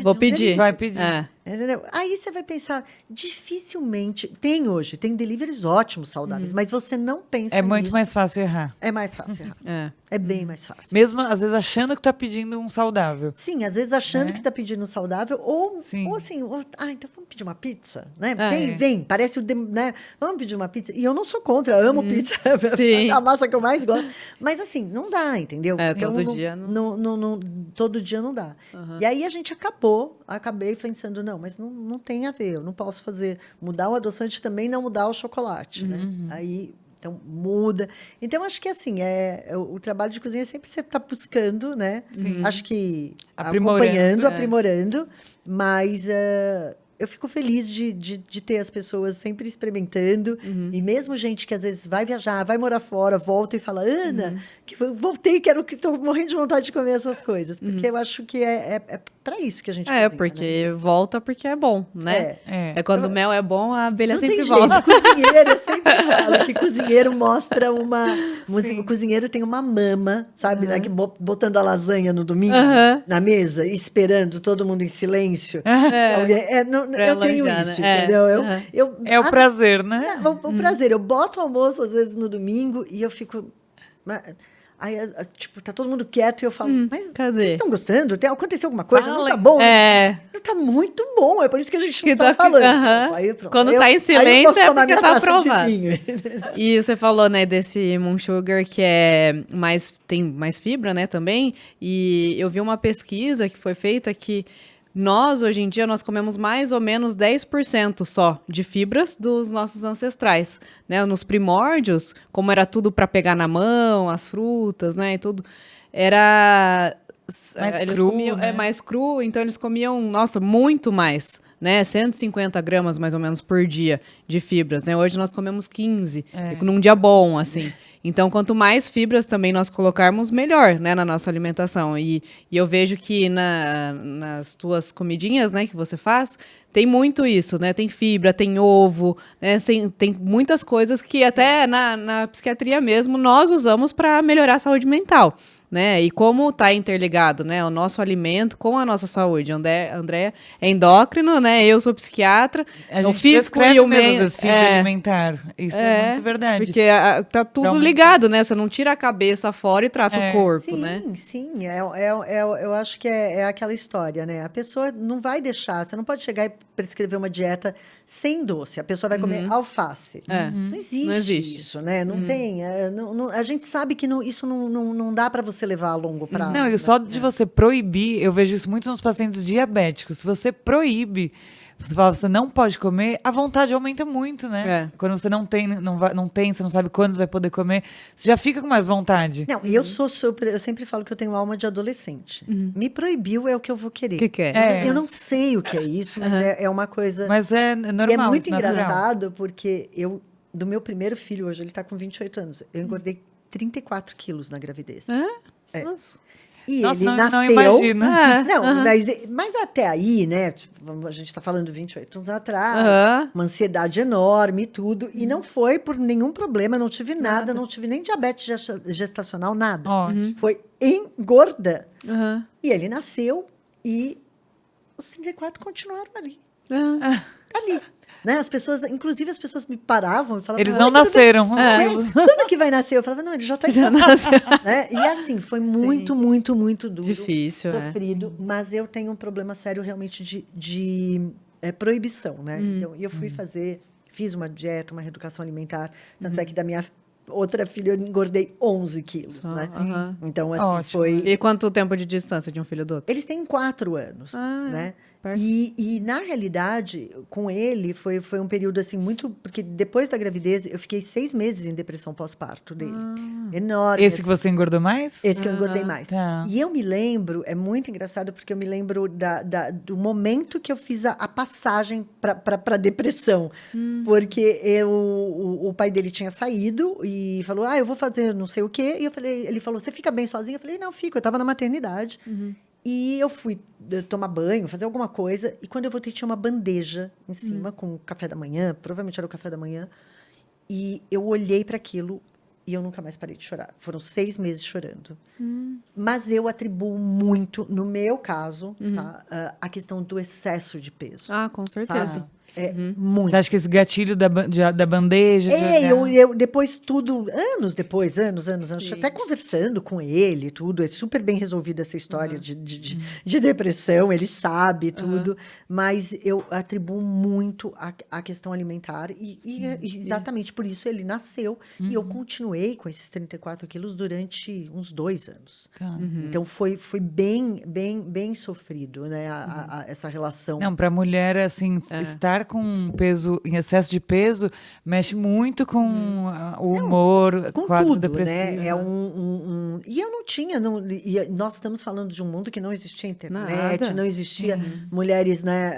Vou pedir. Vai pedir. Entendeu? Aí você vai pensar, dificilmente... Tem deliveries ótimos, saudáveis, mas você não pensa nisso. É muito mais fácil errar. É mais fácil errar. É bem mais fácil. Mesmo, às vezes, achando que tá pedindo um saudável. Sim, às vezes achando que tá pedindo um saudável, ou assim, então vamos pedir uma pizza, né? Vem, parece né? Vamos pedir uma pizza. E eu não sou contra, amo pizza, é a massa que eu mais gosto. Mas assim, não dá, entendeu? Então, todo dia não... todo dia não dá. E aí a gente acabei pensando, não, mas não tem a ver, eu não posso mudar o adoçante também, não mudar o chocolate, né? Aí, então, muda. Então, acho que assim, o trabalho de cozinha sempre você está buscando, né? Acho que aprimorando, mas eu fico feliz de ter as pessoas sempre experimentando. E mesmo gente que às vezes vai viajar, vai morar fora, volta e fala, Ana, que voltei, estou morrendo de vontade de comer essas coisas. Porque eu acho que é para isso que a gente cozinha, porque volta porque é bom, né? Quando o mel é bom, a abelha sempre volta. Jeito. Cozinheiro, eu sempre falo que cozinheiro mostra o cozinheiro tem uma mama, sabe? Né? Que botando a lasanha no domingo na mesa, esperando todo mundo em silêncio. Eu tenho isso, entendeu? É o prazer, né? O prazer. Eu boto o almoço, às vezes, no domingo e eu fico... Aí, tipo, tá todo mundo quieto e eu falo, mas cadê? Vocês estão gostando? Aconteceu alguma coisa? Não tá bom? Não tá muito bom, é por isso que a gente não tá falando. Pronto. Quando tá em silêncio é porque tá aprovado. De E você falou, né, desse Moon Sugar que tem mais fibra, né, também. E eu vi uma pesquisa que foi feita que hoje em dia, nós comemos mais ou menos 10% só de fibras dos nossos ancestrais, né? Nos primórdios, como era tudo para pegar na mão, as frutas, né, e tudo, era... eles comiam, né? Mais cru, então eles comiam, muito mais, né? 150 gramas, mais ou menos, por dia de fibras, né? Hoje nós comemos 15, num dia bom, assim. Então, quanto mais fibras também nós colocarmos, melhor, né, na nossa alimentação. E eu vejo que nas tuas comidinhas, né, que você faz, tem muito isso, né? Tem fibra, tem ovo, né? Tem muitas coisas que até na psiquiatria mesmo nós usamos para melhorar a saúde mental. Né? E como está interligado, né, o nosso alimento com a nossa saúde. André é endócrino, né? Eu sou psiquiatra. O físico e o mental alimentar. Isso é muito verdade. Porque tá tudo ligado, né? Você não tira a cabeça fora e trata o corpo, né? Sim. Eu acho que é aquela história, né? A pessoa não vai deixar, você não pode chegar e prescrever uma dieta sem doce. A pessoa vai comer alface. Não existe isso, né? Não tem. A gente sabe que isso não dá para você levar a longo prazo. Não, e só de você proibir, eu vejo isso muito nos pacientes diabéticos. Se você proíbe, você fala, você não pode comer, a vontade aumenta muito, né? Quando você não tem, você não sabe quando você vai poder comer, você já fica com mais vontade. Não, eu sempre falo que eu tenho alma de adolescente. Me proibiu é o que eu vou querer. O que é? Eu não sei o que é isso, mas é uma coisa... Mas é normal, e é muito natural. engraçado, porque do meu primeiro filho hoje, ele tá com 28 anos, eu engordei 34 quilos na gravidez. Nossa. E Nossa, ele nasceu... não imagina. Mas até aí, né? Tipo, a gente está falando 28 anos atrás, uma ansiedade enorme e tudo. E não foi por nenhum problema, não tive nada. Não tive nem diabetes gestacional, nada. Foi engorda. E ele nasceu E os 34 continuaram ali. Ah. Ali. Né? As pessoas, inclusive as pessoas me paravam e falavam... Eles não nasceram. Quando que vai nascer? Eu falava, não, ele já tá Já aqui. nasceu. Né? E assim, foi muito, muito, muito duro. Difícil, sofrido. Mas eu tenho um problema sério realmente de proibição, né? Então, e eu fiz uma dieta, uma reeducação alimentar. Tanto é que da minha outra filha eu engordei 11 quilos, né? Aham. Então, assim, Ótimo. foi... E quanto tempo de distância de um filho do outro? Eles têm 4 anos, né? perto. E, na realidade, com ele, foi um período, assim, muito... Porque depois da gravidez, eu fiquei 6 meses em depressão pós-parto dele. Enorme. Esse que você engordou mais? Esse que eu engordei mais. Tá. E eu me lembro, é muito engraçado, porque eu me lembro do momento que eu fiz a passagem para depressão. Porque o pai dele tinha saído e falou, eu vou fazer não sei o quê. E ele falou, você fica bem sozinha? Eu falei, não, fico. Eu estava na maternidade. E eu fui tomar banho, fazer alguma coisa. E quando eu voltei, tinha uma bandeja em cima com o café da manhã. Provavelmente era o café da manhã. E eu olhei para aquilo e eu nunca mais parei de chorar. Foram 6 meses chorando. Mas eu atribuo muito, no meu caso, tá, a questão do excesso de peso. Ah, com certeza. Sabe? Muito. Você acha que esse gatilho da bandeja... de olhar- Eu depois tudo, anos, até conversando com ele, tudo, é super bem resolvida essa história de depressão, ele sabe tudo, mas eu atribuo muito a questão alimentar e exatamente por isso ele nasceu e eu continuei com esses 34 quilos durante uns 2 anos. Tá. Então foi bem sofrido, né, essa relação. Não, para mulher, assim, estar com peso, em excesso de peso, mexe muito com o humor, Com quadro tudo, depressivo. né? E eu não tinha, e nós estamos falando de um mundo que não existia internet, Nada. não existia mulheres, né?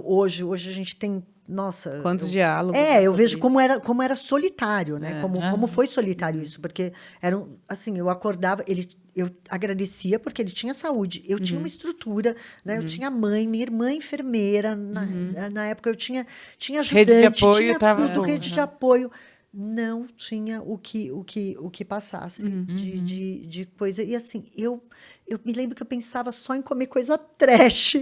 Hoje a gente tem, nossa... Quantos diálogos? Eu vejo como era solitário, né? Como foi solitário isso, porque assim, eu acordava, eu agradecia porque ele tinha saúde, eu tinha uma estrutura, né? Eu tinha mãe, minha irmã enfermeira, na época eu tinha ajudante, Rede de apoio tinha tava tudo, bom, rede de apoio. Não tinha o que passasse de coisa. E assim, eu me lembro que eu pensava só em comer coisa trash.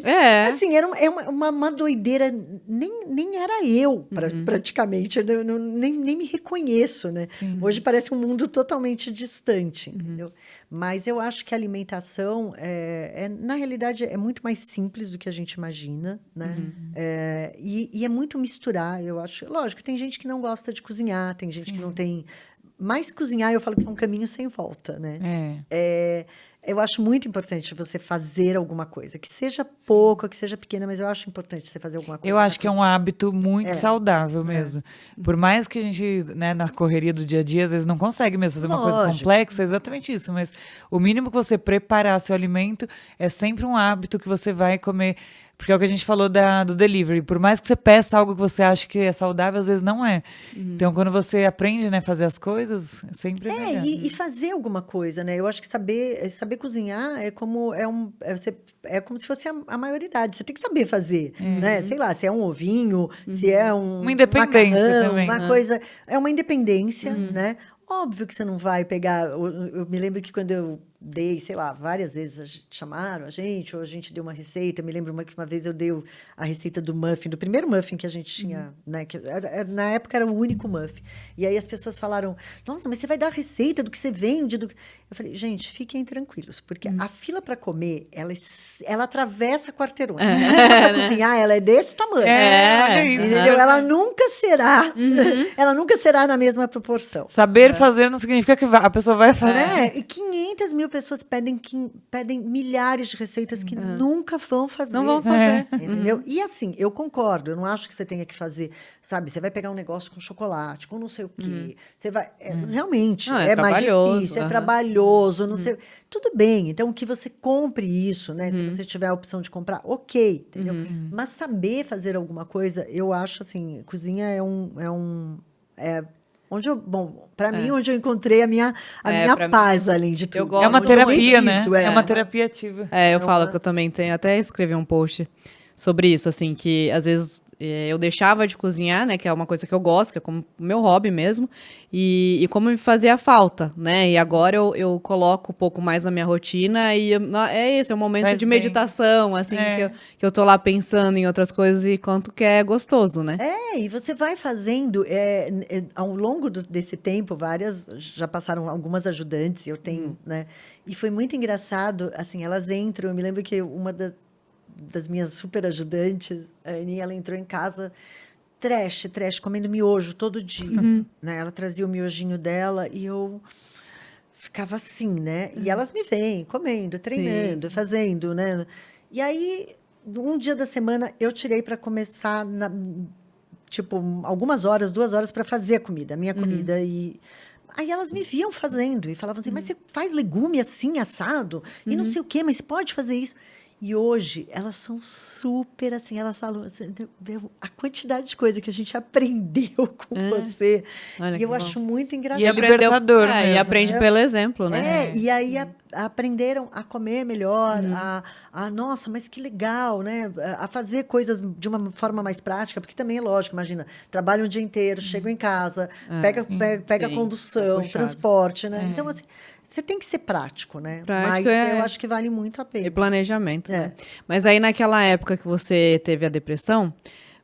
Assim, era uma doideira. Nem era eu, praticamente. Eu nem me reconheço, né? Hoje parece um mundo totalmente distante, entendeu? Mas eu acho que a alimentação, na realidade, é muito mais simples do que a gente imagina, né? E é muito misturar, eu acho. Lógico, tem gente que não gosta de cozinhar, tem gente que não tem... Mas cozinhar, eu falo que é um caminho sem volta, né? Eu acho muito importante você fazer alguma coisa, que seja pouco, que seja pequena, mas eu acho importante você fazer alguma coisa. Eu acho que é um hábito muito saudável mesmo. Por mais que a gente, né, na correria do dia a dia, às vezes não consegue mesmo fazer uma coisa complexa, é exatamente isso. Mas o mínimo que você preparar seu alimento é sempre um hábito que você vai comer. Porque é o que a gente falou do delivery. Por mais que você peça algo que você acha que é saudável, às vezes não é. Então, quando você aprende, né, a fazer as coisas, sempre é melhor. E fazer alguma coisa, né? Eu acho que saber cozinhar é como se fosse a maioridade. Você tem que saber fazer, né? Sei lá, se é um ovinho, se é Uma independência macarrão, também. uma coisa... É uma independência, né? Óbvio que você não vai pegar... Eu me lembro que quando eu dei, sei lá, várias vezes chamaram a gente, ou a gente deu uma receita. Eu me lembro que uma vez eu dei a receita do muffin, do primeiro muffin que a gente tinha, né? Que na época era o único muffin. E aí as pessoas falaram, nossa, mas você vai dar a receita do que você vende? Eu falei, gente, fiquem tranquilos, porque a fila para comer, ela atravessa quarteirões. Para cozinhar, ela é desse tamanho. Olha isso. Entendeu? Ela nunca será, ela nunca será na mesma proporção. Saber fazer não significa que a pessoa vai fazer. E 500 mil pessoas pedem milhares de receitas que nunca vão fazer. Não vão fazer. Entendeu? E assim, eu concordo, eu não acho que você tenha que fazer, sabe? Você vai pegar um negócio com chocolate, com não sei o quê. Você vai. Realmente, Não, é mais trabalhoso, difícil, é trabalhoso, não sei. Tudo bem, então que você compre isso, né? Se você tiver a opção de comprar, ok, entendeu? Mas saber fazer alguma coisa, eu acho assim, cozinha para mim, onde eu encontrei a minha paz, além de tudo. Eu gosto É uma muito terapia, muito, né? É uma terapia ativa. Eu falo que eu também tenho, até escrevi um post sobre isso, assim, que às vezes eu deixava de cozinhar, né, que é uma coisa que eu gosto, que é como meu hobby mesmo, e como me fazia falta, né, e agora eu coloco um pouco mais na minha rotina e esse é um momento Faz de bem. meditação, assim, que eu tô lá pensando em outras coisas e quanto que é gostoso, né? E você vai fazendo, ao longo desse tempo, já passaram algumas ajudantes, eu tenho, né? E foi muito engraçado, assim, elas entram, eu me lembro que uma das minhas super ajudantes, a Aninha, ela entrou em casa trash, comendo miojo todo dia, né? Ela trazia o miojinho dela e eu ficava assim, né? E elas me veem comendo, treinando, fazendo, né? E aí, um dia da semana, eu tirei para começar, tipo, algumas horas, 2 horas para fazer a comida, a minha comida. E aí elas me viam fazendo e falavam assim, mas você faz legume assim, assado? E não sei o quê, mas pode fazer isso. E hoje, elas são super assim, elas falam assim, a quantidade de coisa que a gente aprendeu com você. Olha E eu que acho muito engraçado. E é libertador E mesmo, aprende né? pelo exemplo, né? E aí aprenderam a comer melhor, nossa, mas que legal, né? A fazer coisas de uma forma mais prática, porque também é lógico, imagina, trabalham o dia inteiro, chegam em casa, pega a Sim, condução, puxado. transporte, né? Então, assim, você tem que ser prático, né? Prático Mas eu acho que vale muito a E pena. planejamento, É. né? Mas aí naquela época que você teve a depressão,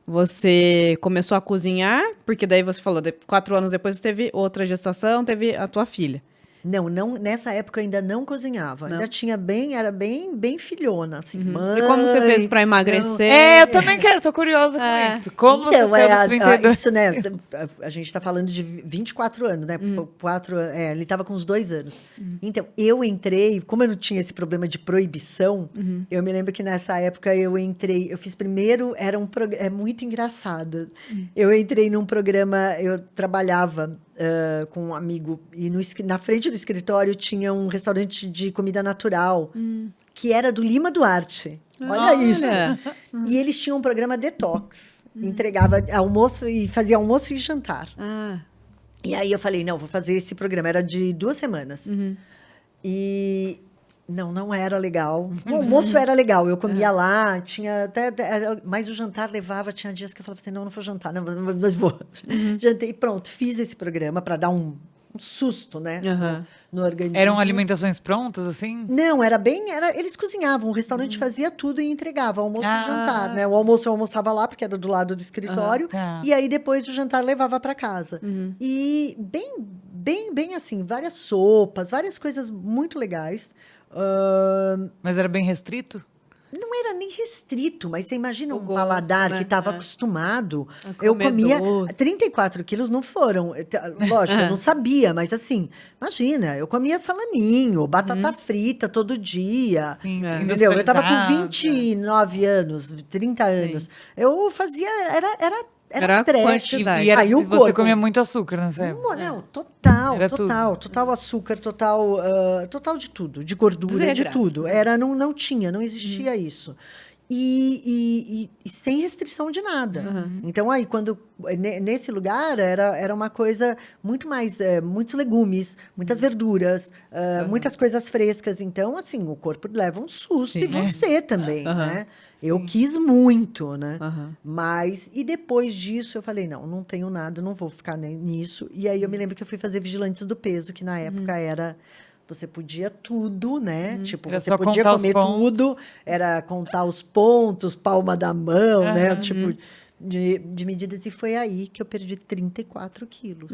você começou a cozinhar, porque daí você falou, 4 anos depois você teve outra gestação, teve a tua filha. Não, nessa época eu ainda não cozinhava. Não? Ainda tinha era bem filhona, assim, mãe. E como você fez pra emagrecer? Eu também quero, tô curiosa com isso. Como Então, você saiu dos 32? isso, né? A gente está falando de 24 anos, né? Ele estava com uns 2 anos. Então, eu entrei, como eu não tinha esse problema de proibição, eu me lembro que nessa época eu fiz primeiro, é muito engraçado. Eu entrei num programa, eu trabalhava com um amigo, e na frente do escritório tinha um restaurante de comida natural, que era do Lima Duarte. Olha isso. E eles tinham um programa detox. Entregava almoço e fazia almoço e jantar. E aí eu falei, não, vou fazer esse programa. Era de 2 semanas. E não era legal. O almoço era legal, eu comia lá, tinha mas o jantar levava, tinha dias que eu falava assim, não vou jantar, não vou. Jantei, pronto, fiz esse programa para dar um susto, né, no organismo. Eram alimentações prontas, assim? Não, eles cozinhavam, o restaurante fazia tudo e entregava, almoço e jantar, né? O almoço eu almoçava lá, porque era do lado do escritório, e aí depois o jantar levava para casa. E bem assim, várias sopas, várias coisas muito legais. Mas era bem restrito? Não era nem restrito, mas você imagina O um gosto, paladar né? que estava acostumado. A Eu comer comia. doce. 34 quilos não foram. Lógico, eu não sabia, mas assim, imagina, eu comia salaminho, batata frita todo dia. Sim, Entendeu? Eu estava com industrializada. 29 anos, 30 anos. Eu fazia. Era trash. quantidade. E era, Aí o você corpo. comia muito açúcar nessa época. Não, total, Era total açúcar, total de tudo, de gordura, de Desidrato. tudo. Não existia isso. E sem restrição de nada. Então, aí, nesse lugar, era uma coisa muito mais, muitos legumes, muitas verduras, muitas coisas frescas. Então, assim, o corpo leva um susto, e você também, né? Eu quis muito, né? Mas, e depois disso, eu falei, não tenho nada, não vou ficar nisso. E aí, eu me lembro que eu fui fazer Vigilantes do Peso, que na época era... Você podia tudo, né? Tipo, Era você só podia contar os comer pontos. tudo. Era contar os pontos, palma da mão, né? Tipo, de medidas. E foi aí que eu perdi 34 quilos.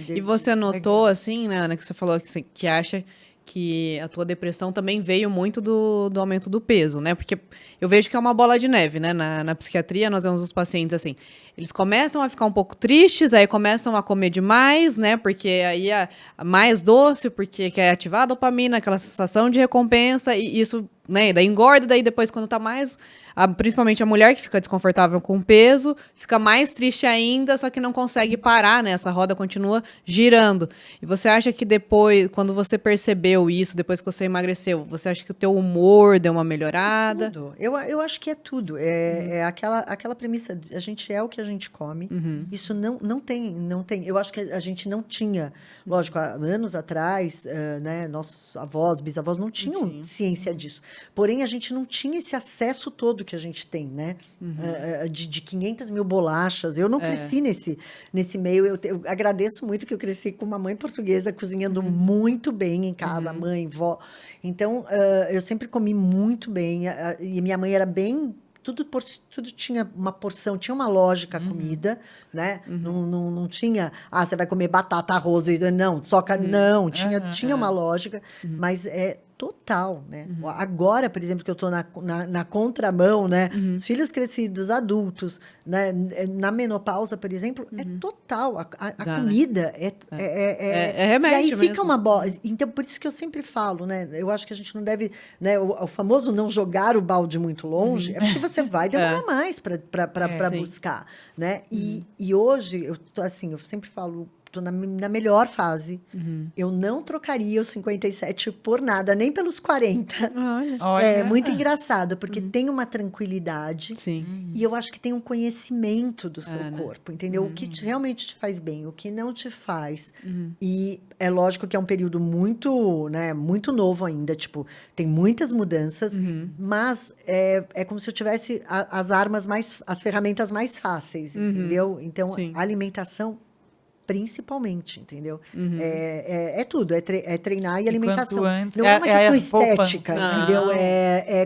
E você notou, assim, né, Ana, que você falou que acha que a tua depressão também veio muito do aumento do peso, né? Porque eu vejo que é uma bola de neve, né? Na psiquiatria, nós vemos os pacientes assim, eles começam a ficar um pouco tristes, aí começam a comer demais, né? Porque aí é mais doce, porque quer ativar a dopamina, aquela sensação de recompensa, e isso, né? Daí engorda, daí depois quando tá mais... principalmente a mulher que fica desconfortável com o peso, fica mais triste ainda, só que não consegue parar, né? Essa roda continua girando. E você acha que depois, quando você percebeu isso, depois que você emagreceu, você acha que o teu humor deu uma melhorada? Tudo. Eu acho que é tudo. É aquela premissa, a gente é o que a gente come. Isso não tem. Eu acho que a gente não tinha, lógico, há anos atrás, né, nossos avós, bisavós não tinham ciência disso. Porém, a gente não tinha esse acesso todo que a gente tem, né? De 500 mil bolachas. Eu não cresci nesse meio. Eu agradeço muito que eu cresci com uma mãe portuguesa cozinhando muito bem em casa, mãe, vó. Então, eu sempre comi muito bem. E minha mãe era bem... Tudo tinha uma porção, tinha uma lógica a comida, né? Não tinha, você vai comer batata, arroz, não, só carne. Não, tinha uma lógica, mas é total, né? Agora, por exemplo, que eu estou na contramão, né? Os filhos crescidos, adultos, né? Na menopausa, por exemplo, é total. A comida é remédio e aí fica mesmo. uma bola. Então, por isso que eu sempre falo, né? Eu acho que a gente não deve, né? O famoso não jogar o balde muito longe, é porque você vai demorar mais para buscar, né? E hoje, eu sempre falo, estou na melhor fase. Eu não trocaria os 57 por nada, nem pelos 40. Olha. É muito engraçado, porque tem uma tranquilidade. Sim. E eu acho que tem um conhecimento do seu corpo, entendeu? O que realmente te faz bem, o que não te faz. E é lógico que é um período muito, né, muito novo ainda. Tipo, tem muitas mudanças, mas é como se eu tivesse as ferramentas mais fáceis, entendeu? Então, Sim. a alimentação... Principalmente, entendeu? É tudo, é treinar e alimentação. Quanto antes, não é uma questão a estética, poupança. entendeu?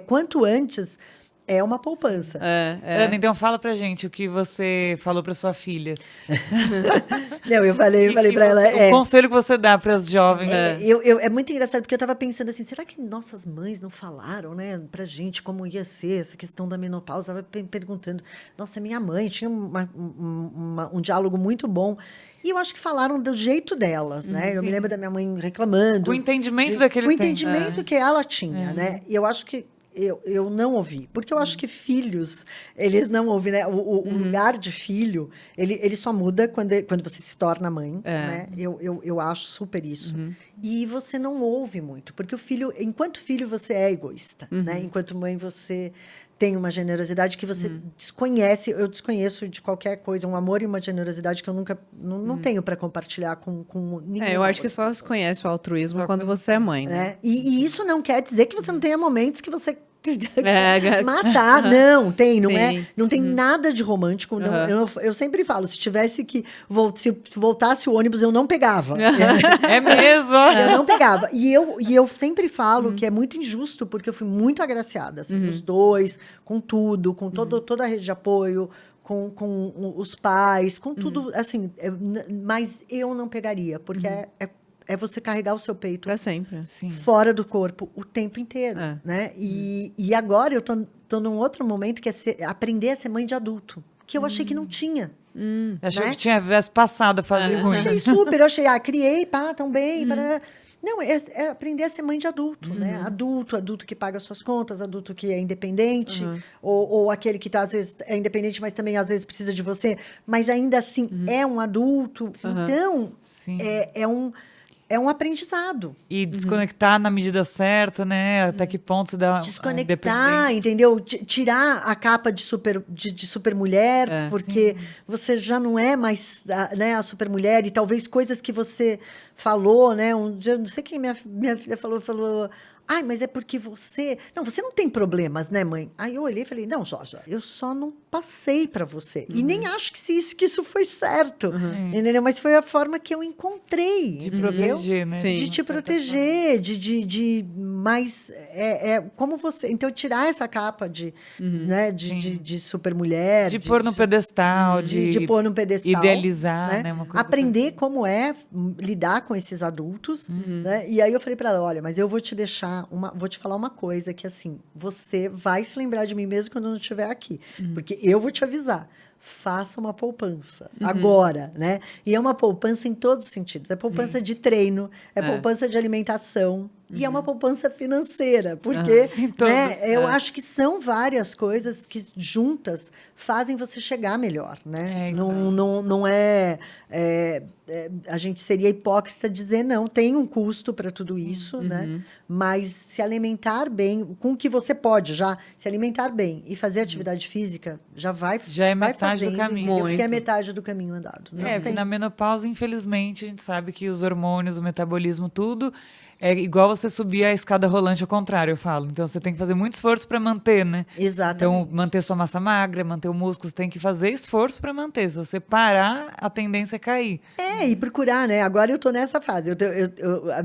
Quanto antes, é uma poupança. Ana, então fala pra gente o que você falou pra sua filha. Não, eu falei para ela... O conselho que você dá para as jovens. É muito engraçado, porque eu estava pensando assim, será que nossas mães não falaram, né, pra gente como ia ser essa questão da menopausa? Eu estava perguntando. Nossa, minha mãe tinha um diálogo muito bom. E eu acho que falaram do jeito delas, né? Eu me lembro da minha mãe reclamando. Com o entendimento daquele tempo. tempo. Com o entendimento que ela tinha, né? E eu acho que eu não ouvi. Porque eu acho que filhos, eles não ouvem, né? O lugar de filho, ele só muda quando você se torna mãe, né? Eu acho super isso. E você não ouve muito. Porque o filho, enquanto filho, você é egoísta, né? Enquanto mãe, você... tem uma generosidade que você desconhece. Eu desconheço de qualquer coisa, um amor e uma generosidade que eu nunca não tenho para compartilhar com ninguém. Eu acho que só se conhece o altruísmo quando você é mãe, né? E isso não quer dizer que você não tenha momentos que você matar. Não tem nada de romântico. Não, eu sempre falo, se tivesse que se voltasse o ônibus, eu não pegava. É mesmo? Eu não pegava. E eu sempre falo que é muito injusto, porque eu fui muito agraciada, assim, os dois, com tudo, com toda a rede de apoio, com os pais, com tudo, assim. Mas eu não pegaria, porque é você carregar o seu peito Pra sempre. Sim. fora do corpo o tempo inteiro, né? E agora eu tô num outro momento que é aprender a ser mãe de adulto, que eu achei que não tinha. Achou né? que tivesse passado a fase ruim. Achei super, eu achei, criei, tão bem, Não, é aprender a ser mãe de adulto, né? Adulto que paga suas contas, adulto que é independente, ou aquele que às vezes é independente, mas também às vezes precisa de você, mas ainda assim é um adulto. Então, Sim. é um aprendizado. E desconectar na medida certa, né? Até que ponto você dá Desconectar, entendeu? Tirar a capa de super mulher, porque você já não é mais a super mulher, e talvez coisas que você falou, né? Um dia, não sei quem minha filha falou... Ai, mas é porque você... Não, você não tem problemas, né, mãe? Aí eu olhei e falei, não, Jorge, eu só não passei para você. E nem acho que isso foi certo, entendeu? Mas foi a forma que eu encontrei, de proteger, né? Sim. De te proteger, mas como você... Então, tirar essa capa de super mulher... De pôr no pedestal, de pôr no pedestal. Idealizar, né? Uma coisa aprender como é lidar com esses adultos, né? E aí eu falei para ela, olha, mas eu vou te deixar vou te falar uma coisa que, assim, você vai se lembrar de mim mesmo quando eu não estiver aqui. Porque eu vou te avisar. Faça uma poupança agora, né? E é uma poupança em todos os sentidos. É poupança de treino, é poupança de alimentação e é uma poupança financeira, porque eu acho que são várias coisas que juntas fazem você chegar melhor, né? Não é a gente seria hipócrita dizer não, tem um custo para tudo isso, né? Mas se alimentar bem, com o que você pode já, se alimentar bem e fazer atividade física, já vai metade do fazendo, caminho. entendeu? Porque é Muito. metade do caminho andado. Não Porque tem. na menopausa, infelizmente, a gente sabe que os hormônios, o metabolismo, tudo é igual você subir a escada rolante ao contrário, eu falo. Então você tem que fazer muito esforço para manter, né? Exatamente. Então, manter sua massa magra, manter o músculo, você tem que fazer esforço para manter. Se você parar, a tendência é cair. E procurar, né? Agora eu tô nessa fase.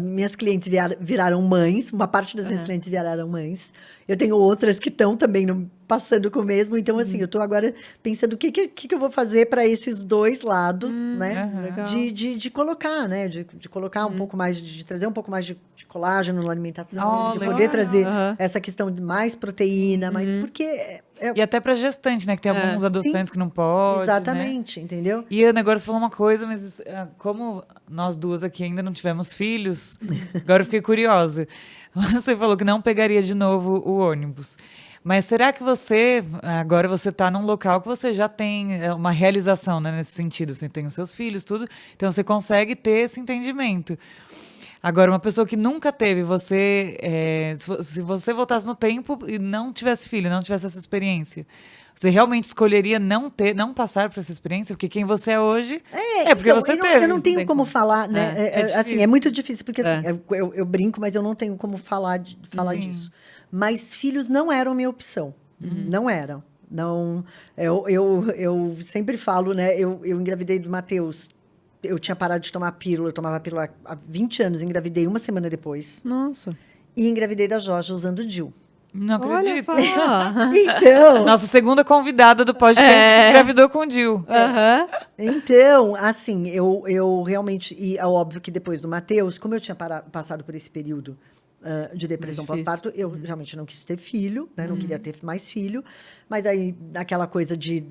Minhas clientes viraram mães, uma parte das minhas clientes viraram mães. Eu tenho outras que estão também passando com o mesmo. Então, assim, eu tô agora pensando o que eu vou fazer para esses dois lados, né? legal. De colocar, né? De colocar um pouco mais, de trazer um pouco mais de colágeno na alimentação, Oh, de legal. poder trazer Aham. essa questão de mais proteína, mais porque E até para gestante, né? Que tem alguns adoçantes que não pode, né? exatamente, entendeu? E Ana, agora você falou uma coisa, mas como nós duas aqui ainda não tivemos filhos, agora eu fiquei curiosa. Você falou que não pegaria de novo o ônibus. Mas será que agora você está num local que você já tem uma realização, né, nesse sentido? Você tem os seus filhos, tudo, então você consegue ter esse entendimento. Agora, uma pessoa que nunca teve, se você voltasse no tempo e não tivesse filho, não tivesse essa experiência, você realmente escolheria não passar por essa experiência? Porque quem você é hoje é porque Então, você eu teve. não tenho tem como como. falar, né? Assim, difícil. é muito difícil, porque assim, eu brinco, mas eu não tenho como falar disso. Mas filhos não eram minha opção. Não eram. Não, eu sempre falo, né? Eu engravidei do Matheus. Eu tinha parado de tomar pílula, eu tomava pílula há 20 anos, engravidei uma semana depois. Nossa. E engravidei da Jorge usando o DIU. Não Olha acredito. só. Então, Nossa segunda convidada do podcast que engravidou com o Dil. Aham. Então, assim, eu realmente... E é óbvio que depois do Matheus, como eu tinha passado por esse período de depressão Mais difícil. pós-parto, eu realmente não quis ter filho, né? Não queria ter mais filho. Mas aí, aquela coisa de...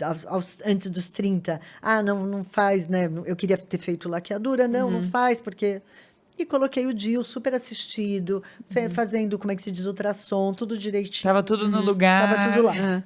antes dos 30, não faz, né? Eu queria ter feito laqueadura. Não faz, porque... E coloquei o DIU super assistido, fazendo, como é que se diz, ultrassom, tudo direitinho. Tava tudo no lugar. Tava tudo lá. Aham.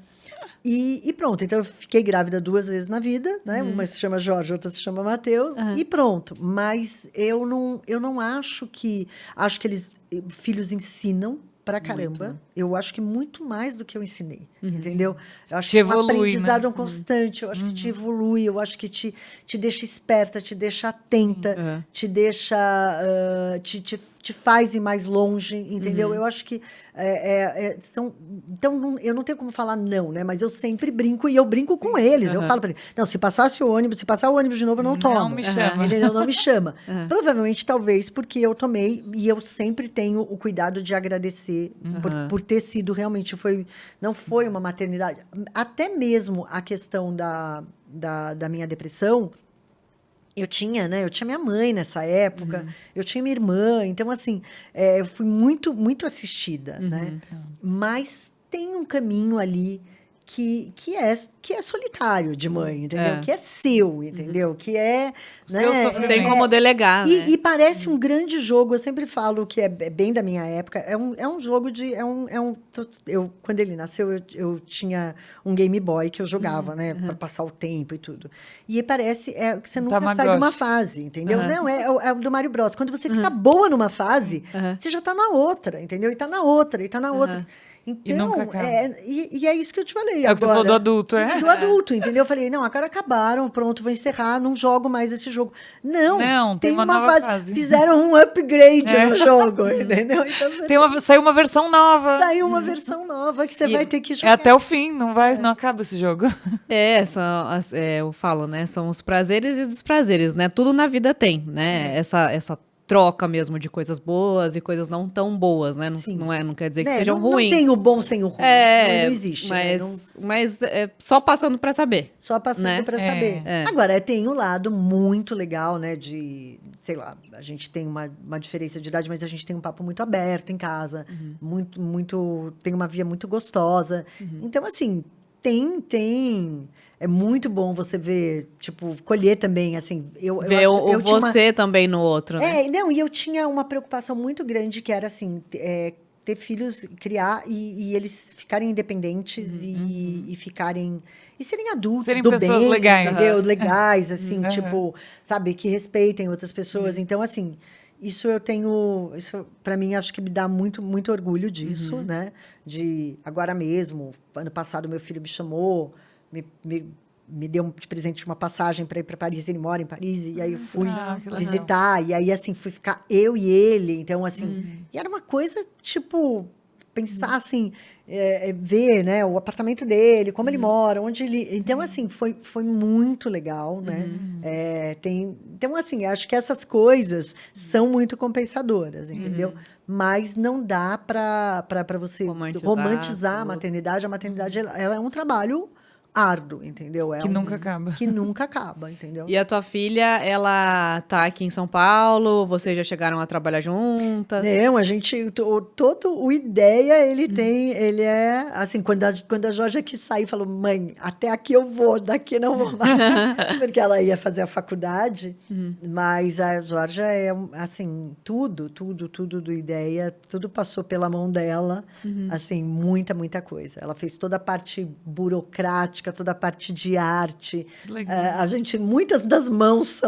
E pronto, então eu fiquei grávida 2 vezes na vida, né? Uma se chama Jorge, outra se chama Matheus, e pronto. Mas eu não acho que... Acho que filhos ensinam pra caramba. Eu acho que muito mais do que eu ensinei, entendeu? Eu acho Te que é um evolui, aprendizado né? constante, eu acho que te evolui, eu acho que te deixa esperta, te deixa atenta, te deixa... te faz ir mais longe, entendeu? Eu acho que são... Então, eu não tenho como falar não, né? Mas eu sempre brinco, e eu brinco com eles. Eu falo pra eles, não, se passar o ônibus de novo, eu não tomo. Não me chama. Entendeu? Não me chama. Provavelmente, talvez, porque eu tomei, e eu sempre tenho o cuidado de agradecer por ter sido realmente, não foi uma maternidade. Até mesmo a questão da minha depressão, eu tinha minha mãe nessa época, eu tinha minha irmã, então, assim, eu fui muito, muito assistida, né? Mas tem um caminho ali que é solitário de mãe, entendeu? Que é seu, entendeu? Que é... Seu né? sofrimento. Tem como delegar, né? E parece um grande jogo, eu sempre falo que é bem da minha época, é um jogo de... quando ele nasceu, eu tinha um Game Boy que eu jogava, né? Para passar o tempo e tudo. E parece que você nunca sai de uma fase, entendeu? Não, é do Mario Bros. Quando você fica boa numa fase, você já tá na outra, entendeu? E tá na outra, e tá na outra. Então, E nunca acaba. e é isso que eu te falei É o que você falou do adulto, Do adulto, entendeu? Eu falei, não, agora acabaram, pronto, vou encerrar, não jogo mais esse jogo. Não, tem uma nova fase. Fizeram um upgrade no jogo, entendeu? Então, Saiu uma versão nova. saiu uma versão nova que você vai ter que É jogar. até o fim, não acaba esse jogo. Eu falo, né? São os prazeres e desprazeres, né? Tudo na vida tem, né? Essa troca mesmo de coisas boas e coisas não tão boas, né? Não quer dizer que sejam ruins. Não tem o bom sem o ruim. Não existe. Mas só passando pra saber. Só passando né? para saber. Agora, tem um lado muito legal, né? De, sei lá, a gente tem uma diferença de idade, mas a gente tem um papo muito aberto em casa. Tem uma via muito gostosa. Então, assim, é muito bom você ver, tipo, colher também, assim... Ver você também no outro, né? E eu tinha uma preocupação muito grande, que era, assim, ter filhos, criar e eles ficarem independentes e ficarem... E serem adultos, Serem do pessoas bem, legais. entendeu? Legais, assim, tipo, sabe? Que respeitem outras pessoas. Então, assim, isso para mim, acho que me dá muito, muito orgulho disso, né? De, agora mesmo, ano passado, meu filho me chamou... me deu de presente uma passagem para ir para Paris, ele mora em Paris, e aí eu fui que legal. visitar, e aí, assim, fui ficar eu e ele, então, assim, e era uma coisa, tipo, pensar, assim, ver, né, o apartamento dele, como ele mora, onde ele... Então, assim, foi muito legal, né? Então, assim, acho que essas coisas são muito compensadoras, entendeu? Mas não dá para você romantizar a maternidade. A maternidade, ela é um trabalho árduo, entendeu? Que nunca acaba. Que nunca acaba, entendeu? E a tua filha, ela tá aqui em São Paulo? Vocês já chegaram a trabalhar juntas? Não, a gente, todo o ideia, ele é, assim, quando a Georgia quis sair, falou, mãe, até aqui eu vou, daqui não vou mais, porque ela ia fazer a faculdade, mas a Georgia é, assim, tudo do ideia, tudo passou pela mão dela, assim, muita coisa. Ela fez toda a parte burocrática, toda a parte de arte. Legal. A gente, muitas das mãos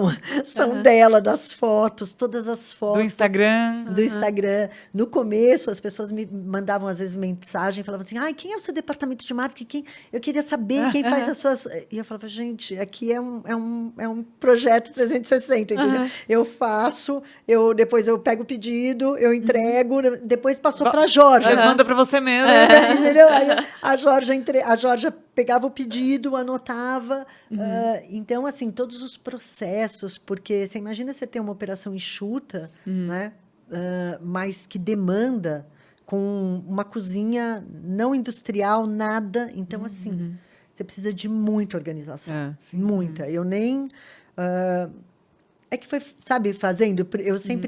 são dela, das fotos, todas as fotos. Do Instagram. Do Instagram. No começo, as pessoas me mandavam, às vezes, mensagem, falavam assim, ai, quem é o seu departamento de marketing? Eu queria saber quem faz as suas... E eu falava, gente, aqui é um projeto 360, entendeu? Eu faço, depois eu pego o pedido, eu entrego, depois passou para a Georgia. Manda para você mesmo. Entendeu? Aí a Georgia pegava o pedido, anotava. Então, assim, todos os processos, porque você imagina você ter uma operação enxuta, né? Mas que demanda com uma cozinha não industrial, nada. Então, assim, você precisa de muita organização. Muita. Eu nem... é que foi, sabe, fazendo...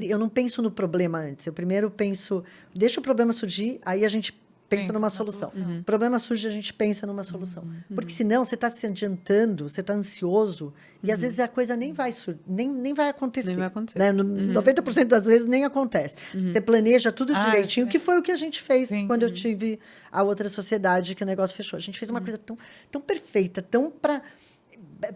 Eu não penso no problema antes. Eu primeiro penso... Deixa o problema surgir, aí a gente pensa numa solução. O problema surge, a gente pensa numa solução. Porque senão você está se adiantando, você está ansioso, e às vezes a coisa nem vai acontecer. Nem vai acontecer. Né? 90% das vezes nem acontece. Você planeja tudo direitinho, que foi o que a gente fez quando eu tive a outra sociedade, que o negócio fechou. A gente fez uma coisa tão perfeita,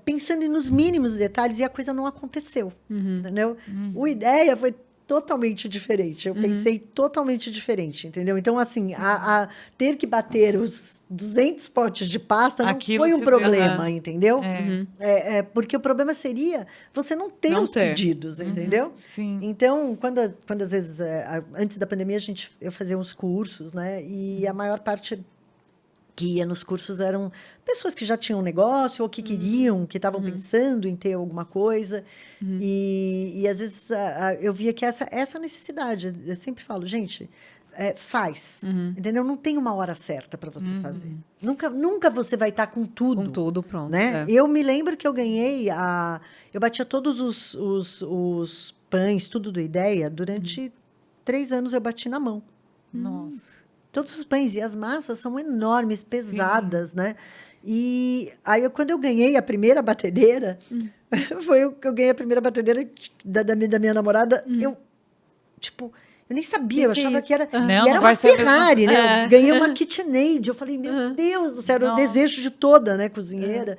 pensando nos mínimos detalhes, e a coisa não aconteceu. Entendeu? O ideia foi totalmente diferente. Eu pensei totalmente diferente, entendeu? Então, assim, a ter que bater os 200 potes de pasta não foi um problema, entendeu? Porque o problema seria você não ter os pedidos, entendeu? Sim. Então, quando às vezes, antes da pandemia, eu fazia uns cursos, né? E a maior parte que ia nos cursos eram pessoas que já tinham um negócio ou que queriam, que estavam pensando em ter alguma coisa. E às vezes eu via que essa necessidade, eu sempre falo, gente, faz, entendeu? Não tem uma hora certa para você fazer. Nunca você vai estar com tudo. Com tudo pronto. Né? Eu me lembro que eu ganhei, eu batia todos os pães, tudo do Ideia, durante 3 anos eu bati na mão. Nossa. Todos os pães. E as massas são enormes, pesadas, né? E aí, quando eu ganhei a primeira batedeira, foi o que eu ganhei a primeira batedeira da minha namorada, eu nem sabia, eu achava que era... Não, e era não vai uma ser Ferrari, né? Eu ganhei uma KitchenAid. Eu falei, meu Deus do céu, era o desejo de toda, né, cozinheira.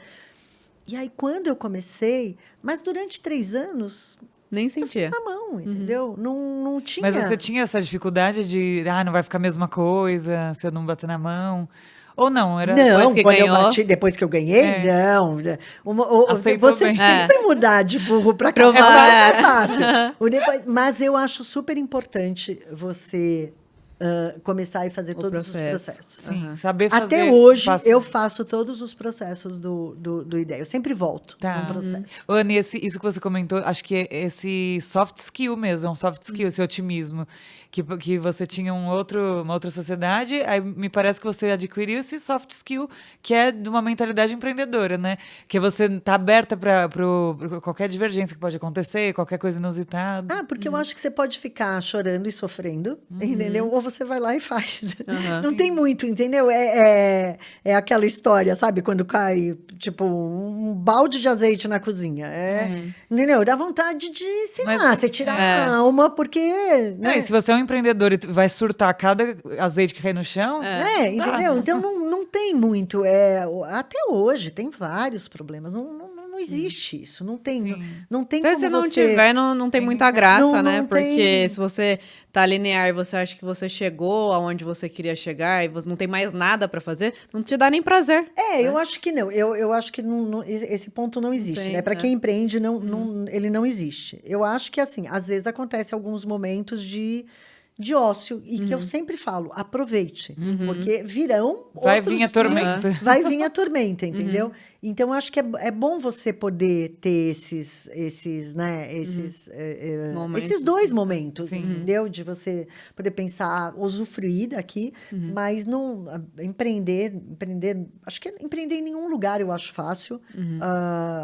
E aí, quando eu comecei... Mas durante 3 anos... Nem sentia. Na mão, entendeu? Não tinha... Mas você tinha essa dificuldade de... não vai ficar a mesma coisa se eu não bater na mão? Ou não? Era... Não, que quando ganhou, eu bati, depois que eu ganhei, não. Você bem. sempre mudar de burro para cá é fácil. Mas eu acho super importante você começar a fazer todos os processos. Sim, saber fazer. Até hoje, eu faço todos os processos do Ideia. Eu sempre volto no processo. Anne, isso que você comentou, acho que é esse soft skill mesmo, é um soft skill, esse otimismo. Que você tinha uma outra sociedade, aí me parece que você adquiriu esse soft skill, que é de uma mentalidade empreendedora, né? Que você tá aberta para qualquer divergência que pode acontecer, qualquer coisa inusitada. Porque eu acho que você pode ficar chorando e sofrendo, entendeu? Ou você vai lá e faz. Não tem muito, entendeu? É aquela história, sabe? Quando cai, tipo, um balde de azeite na cozinha. Entendeu? Dá vontade de ensinar, você tirar a alma, porque... Né? E se você é um empreendedor e vai surtar cada azeite que cai no chão... entendeu? Então, não tem muito. Até hoje, tem vários problemas. Não não existe isso. Não tem, Sim. não tem Então, como se não você... tiver, não tem Tem muita muita- graça, Não- né? não Porque tem- se você tá linear e você acha que você chegou aonde você queria chegar e você não tem mais nada pra fazer, não te dá nem prazer. Eu acho que não. Eu acho que esse ponto não existe, tem, né? Para né? quem empreende, ele não existe. Eu acho que, assim, às vezes acontece alguns momentos de ócio e que eu sempre falo, aproveite, porque virão Vai outros vir a dias, tormenta. vai vir a tormenta, entendeu? Então, eu acho que é bom você poder ter esses, né, Momentos. esses dois momentos, Sim. entendeu? De você poder pensar, usufruir daqui, mas não empreender, acho que empreender em nenhum lugar eu acho fácil.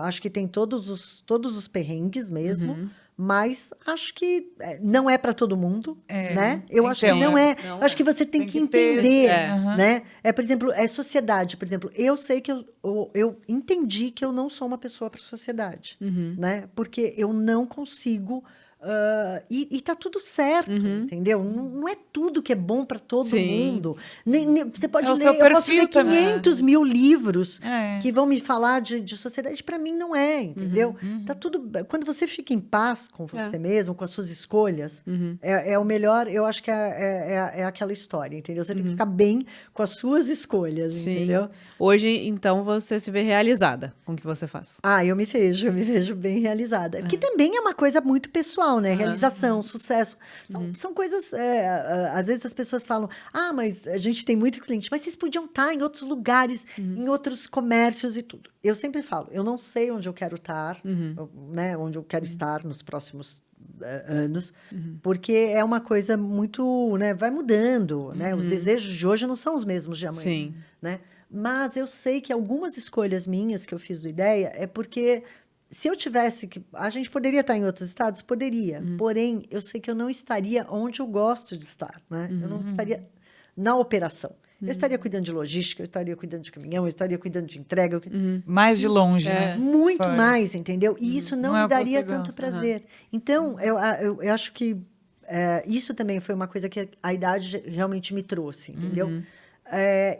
Acho que tem todos os perrengues mesmo. Mas acho que não é para todo mundo, né? Eu acho que então, não é. não Eu acho que você tem Tem que que ter, entender, aham. né? Por exemplo, sociedade, por exemplo. Eu sei que eu entendi que eu não sou uma pessoa para sociedade, né? Porque eu não consigo. E tá tudo certo, entendeu? Não é tudo que é bom para todo Sim. mundo. Você pode É o ler, seu eu posso ler perfil também. 500 mil livros É. que vão me falar de sociedade. Para mim não é, entendeu? Tá tudo. Quando você fica em paz com você mesmo, com as suas escolhas, é o melhor. Eu acho que é aquela história, entendeu? Você tem que ficar bem com as suas escolhas, Sim. entendeu? Hoje, então, você se vê realizada com o que você faz. Eu me vejo bem realizada. Que também é uma coisa muito pessoal, né? Realização, sucesso. São coisas. Às vezes as pessoas falam: mas a gente tem muito cliente, mas vocês podiam estar em outros lugares, em outros comércios e tudo. Eu sempre falo: eu não sei onde eu quero estar, né? Onde eu quero estar nos próximos anos, porque é uma coisa muito, né? Vai mudando, né? Os desejos de hoje não são os mesmos de amanhã, Sim. né? Mas eu sei que algumas escolhas minhas que eu fiz do Ideia é porque se eu tivesse que... A gente poderia estar em outros estados? Poderia. Porém, eu sei que eu não estaria onde eu gosto de estar, né? Eu não estaria na operação. Eu estaria cuidando de logística, eu estaria cuidando de caminhão, eu estaria cuidando de entrega. Mais de longe, né? Muito Fora. mais, entendeu? E isso não Não é me o que daria você tanto gosta. prazer. Então, eu acho que isso também foi uma coisa que a idade realmente me trouxe, entendeu?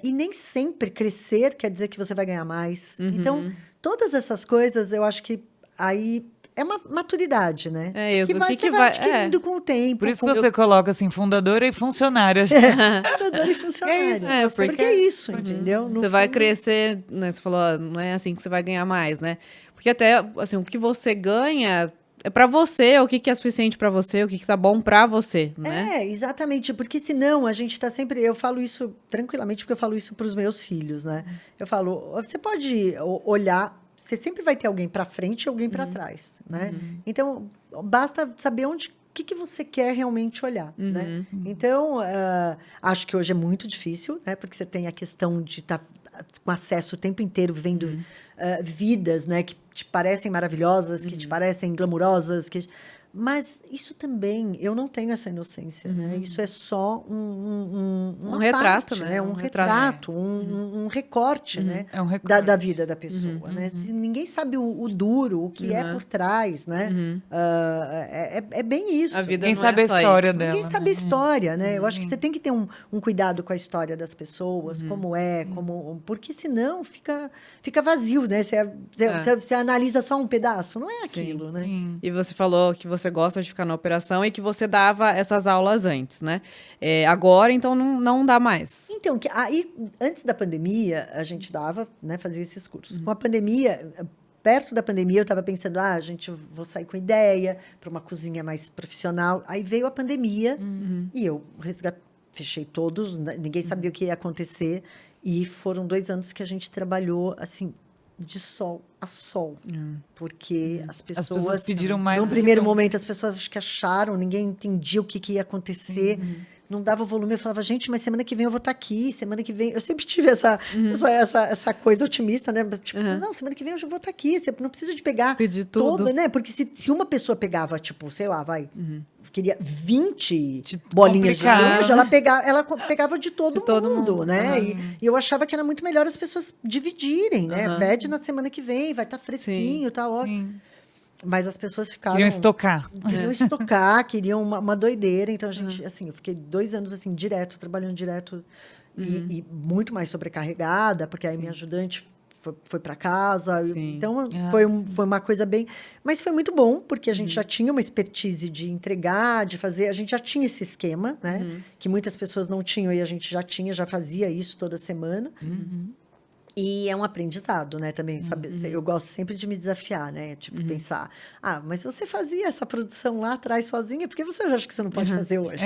E nem sempre crescer quer dizer que você vai ganhar mais. Então, todas essas coisas, eu acho que aí é uma maturidade, né? Você vai adquirindo com o tempo. Por isso que você coloca assim, fundadora e funcionária. Fundador e funcionário. isso, Porque é isso, entendeu? No Você vai fundo, crescer, né? Você falou, não é assim que você vai ganhar mais, né? Porque até, assim, o que você ganha é pra você, o que é suficiente pra você, o que tá bom pra você, né? Exatamente, porque senão a gente está sempre... Eu falo isso tranquilamente, porque eu falo isso para os meus filhos, né? Eu falo, você pode olhar, você sempre vai ter alguém para frente e alguém para trás, né? Então, basta saber o que você quer realmente olhar, né? Então, acho que hoje é muito difícil, né? Porque você tem a questão de estar com acesso o tempo inteiro, vendo vidas, né? Que te parecem maravilhosas, que te parecem glamourosas, mas isso também, eu não tenho essa inocência, né? Isso é só uma retrato, parte, né? Um retrato, um recorte, né? É um recorte. Da vida da pessoa, né? Ninguém sabe o duro, o que é por trás, né? É bem isso. A vida Quem não sabe é a só história isso. dela. Ninguém sabe a né? história, né? Eu acho que você tem que ter um cuidado com a história das pessoas, porque senão fica vazio, né? Você analisa só um pedaço, não é aquilo, né? Sim. E você falou que você gosta de ficar na operação e que você dava essas aulas antes, né? Agora, então, não dá mais. Então, aí, antes da pandemia, a gente dava, né, fazia esses cursos. Com a pandemia, perto da pandemia, eu estava pensando, vou sair com ideia para uma cozinha mais profissional. Aí veio a pandemia e eu fechei todos, ninguém sabia o que ia acontecer. E foram 2 anos que a gente trabalhou, assim, de sol a sol. Porque as pessoas pediram mais. No do que primeiro vão. momento, as pessoas acho que acharam, ninguém entendia o que ia acontecer. Não dava volume. Eu falava, gente, mas semana que vem eu vou estar aqui. Semana que vem... Eu sempre tive essa coisa otimista, né? Tipo, não, semana que vem eu já vou estar aqui. Você não precisa de pegar Pedir tudo. toda, né? Porque se uma pessoa pegava, tipo, sei lá, queria 20 De bolinhas de complicar, queijo, né? ela pegava de todo mundo, né? E eu achava que era muito melhor as pessoas dividirem, né? Pede na semana que vem, vai estar fresquinho, tá ótimo. Sim. Mas as pessoas ficaram... Queriam estocar. Queriam estocar, queriam uma doideira. Então, a gente, assim, eu fiquei 2 anos, assim, direto, trabalhando direto e muito mais sobrecarregada, porque aí minha ajudante foi para casa. Sim. Então, foi uma coisa bem... Mas foi muito bom, porque a gente já tinha uma expertise de entregar, de fazer... A gente já tinha esse esquema, né? Que muitas pessoas não tinham e a gente já tinha, já fazia isso toda semana. E é um aprendizado, né? Também, sabe? Eu gosto sempre de me desafiar, né? Tipo, pensar... mas você fazia essa produção lá atrás sozinha, por que você acha que você não pode fazer hoje?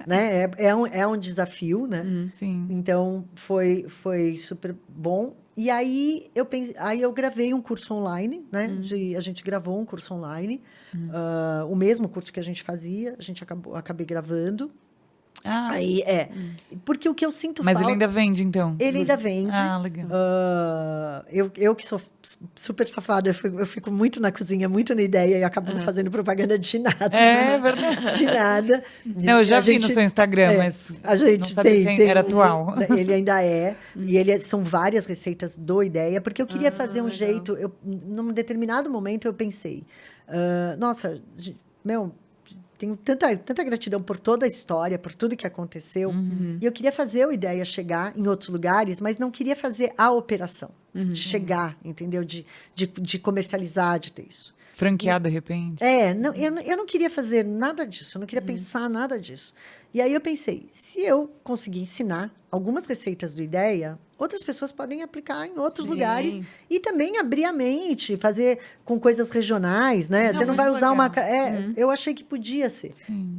Né? É um desafio, né? Sim. Então, foi super bom. E aí eu gravei um curso online, né? A gente gravou um curso online. O mesmo curso que a gente fazia, acabei gravando. Aí, porque o que eu sinto Mas falta... ele ainda vende, então? Ele ainda vende. Legal. Eu que sou super safada, eu fico muito na cozinha, muito na ideia e acabo não fazendo propaganda de nada. É verdade. De nada. Não, eu já vi no seu Instagram, mas a gente não sabia se era atual. Ele ainda é. E são várias receitas do Ideia, porque eu queria fazer um jeito... Num determinado momento, eu pensei... nossa, meu... Tenho tanta gratidão por toda a história, por tudo que aconteceu. E eu queria fazer o Ideia chegar em outros lugares, mas não queria fazer a operação. De chegar, entendeu? De comercializar, de ter isso. Franquear, de repente. Não, eu não queria fazer nada disso. Eu não queria pensar nada disso. E aí eu pensei, se eu conseguir ensinar algumas receitas do Ideia, outras pessoas podem aplicar em outros lugares e também abrir a mente, fazer com coisas regionais, né? Você não vai usar uma... Eu achei que podia ser.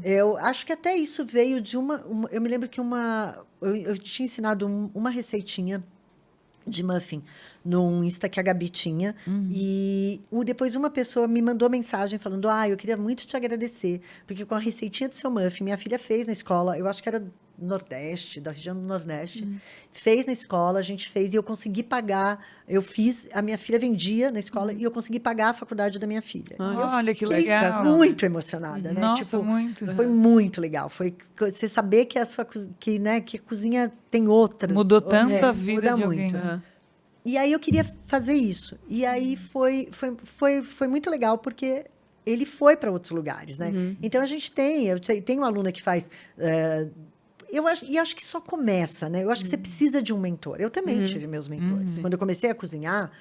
Eu acho que até isso veio de uma... Eu me lembro que eu tinha ensinado uma receitinha de muffin num Insta que a Gabi tinha. E depois uma pessoa me mandou mensagem falando, eu queria muito te agradecer, porque com a receitinha do seu muffin, minha filha fez na escola, eu acho que era Nordeste, da região do Nordeste, fez na escola, a gente fez, e eu consegui pagar, a minha filha vendia na escola, e eu consegui pagar a faculdade da minha filha. Olha, que Fiquei legal. muito emocionada, né? Nossa, muito. Foi muito legal. Foi você saber que que a cozinha tem outras. Mudou tanto a vida muda de muito. alguém. E aí eu queria fazer isso. E aí foi muito legal, porque ele foi para outros lugares, né? Então a gente eu tenho uma aluna que faz... eu acho que só começa, né? Eu acho que você precisa de um mentor. Eu também tive meus mentores. Quando eu comecei a cozinhar,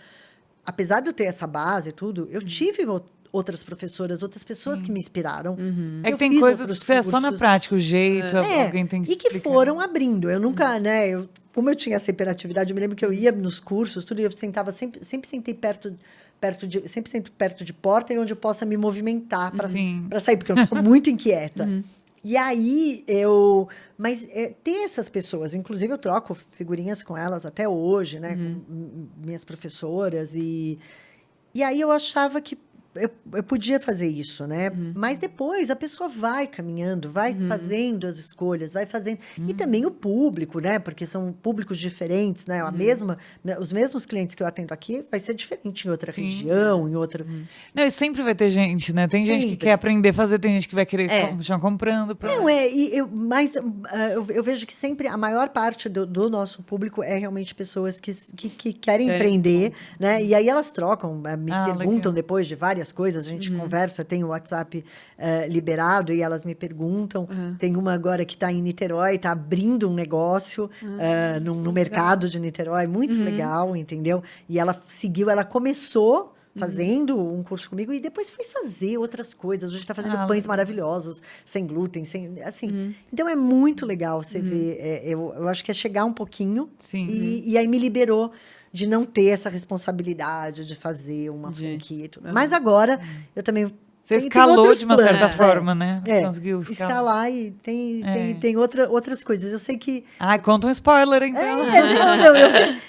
apesar de eu ter essa base e tudo, eu tive outras professoras, outras pessoas que me inspiraram. É que tem coisas que você é só na prática, o jeito, alguém tem que e que explicar. foram abrindo. Eu nunca, né? Como eu tinha essa hiperatividade, eu me lembro que eu ia nos cursos, tudo, e eu sentava sempre sentei sempre sento perto de porta e onde eu possa me movimentar para sair, porque eu sou muito inquieta. E aí, mas ter essas pessoas, inclusive eu troco figurinhas com elas até hoje, né? Com minhas professoras, e aí eu achava que eu podia fazer isso, né? Mas depois a pessoa vai caminhando, vai fazendo as escolhas, vai fazendo... E também o público, né? Porque são públicos diferentes, né? Os mesmos clientes que eu atendo aqui vai ser diferente em outra região, em outra... Não, e sempre vai ter gente, né? Tem gente que quer aprender a fazer, tem gente que vai querer continuar comprando. Mas eu vejo que sempre a maior parte do nosso público é realmente pessoas que querem empreender, né? E aí elas trocam, me perguntam legal. depois de várias coisas, a gente conversa, tem o WhatsApp liberado e elas me perguntam. Tem uma agora que está em Niterói, está abrindo um negócio no mercado de Niterói, muito legal, entendeu? E ela começou fazendo um curso comigo e depois foi fazer outras coisas. Hoje está fazendo pães maravilhosos, sem glúten, assim. Então é muito legal você ver. Eu acho que é chegar um pouquinho e aí me liberou de não ter essa responsabilidade de fazer uma franquia e tudo. Mas agora, eu também... Você escalou de uma certa forma, né? Conseguiu escalar e tem outras coisas. Eu sei que... conta um spoiler, então.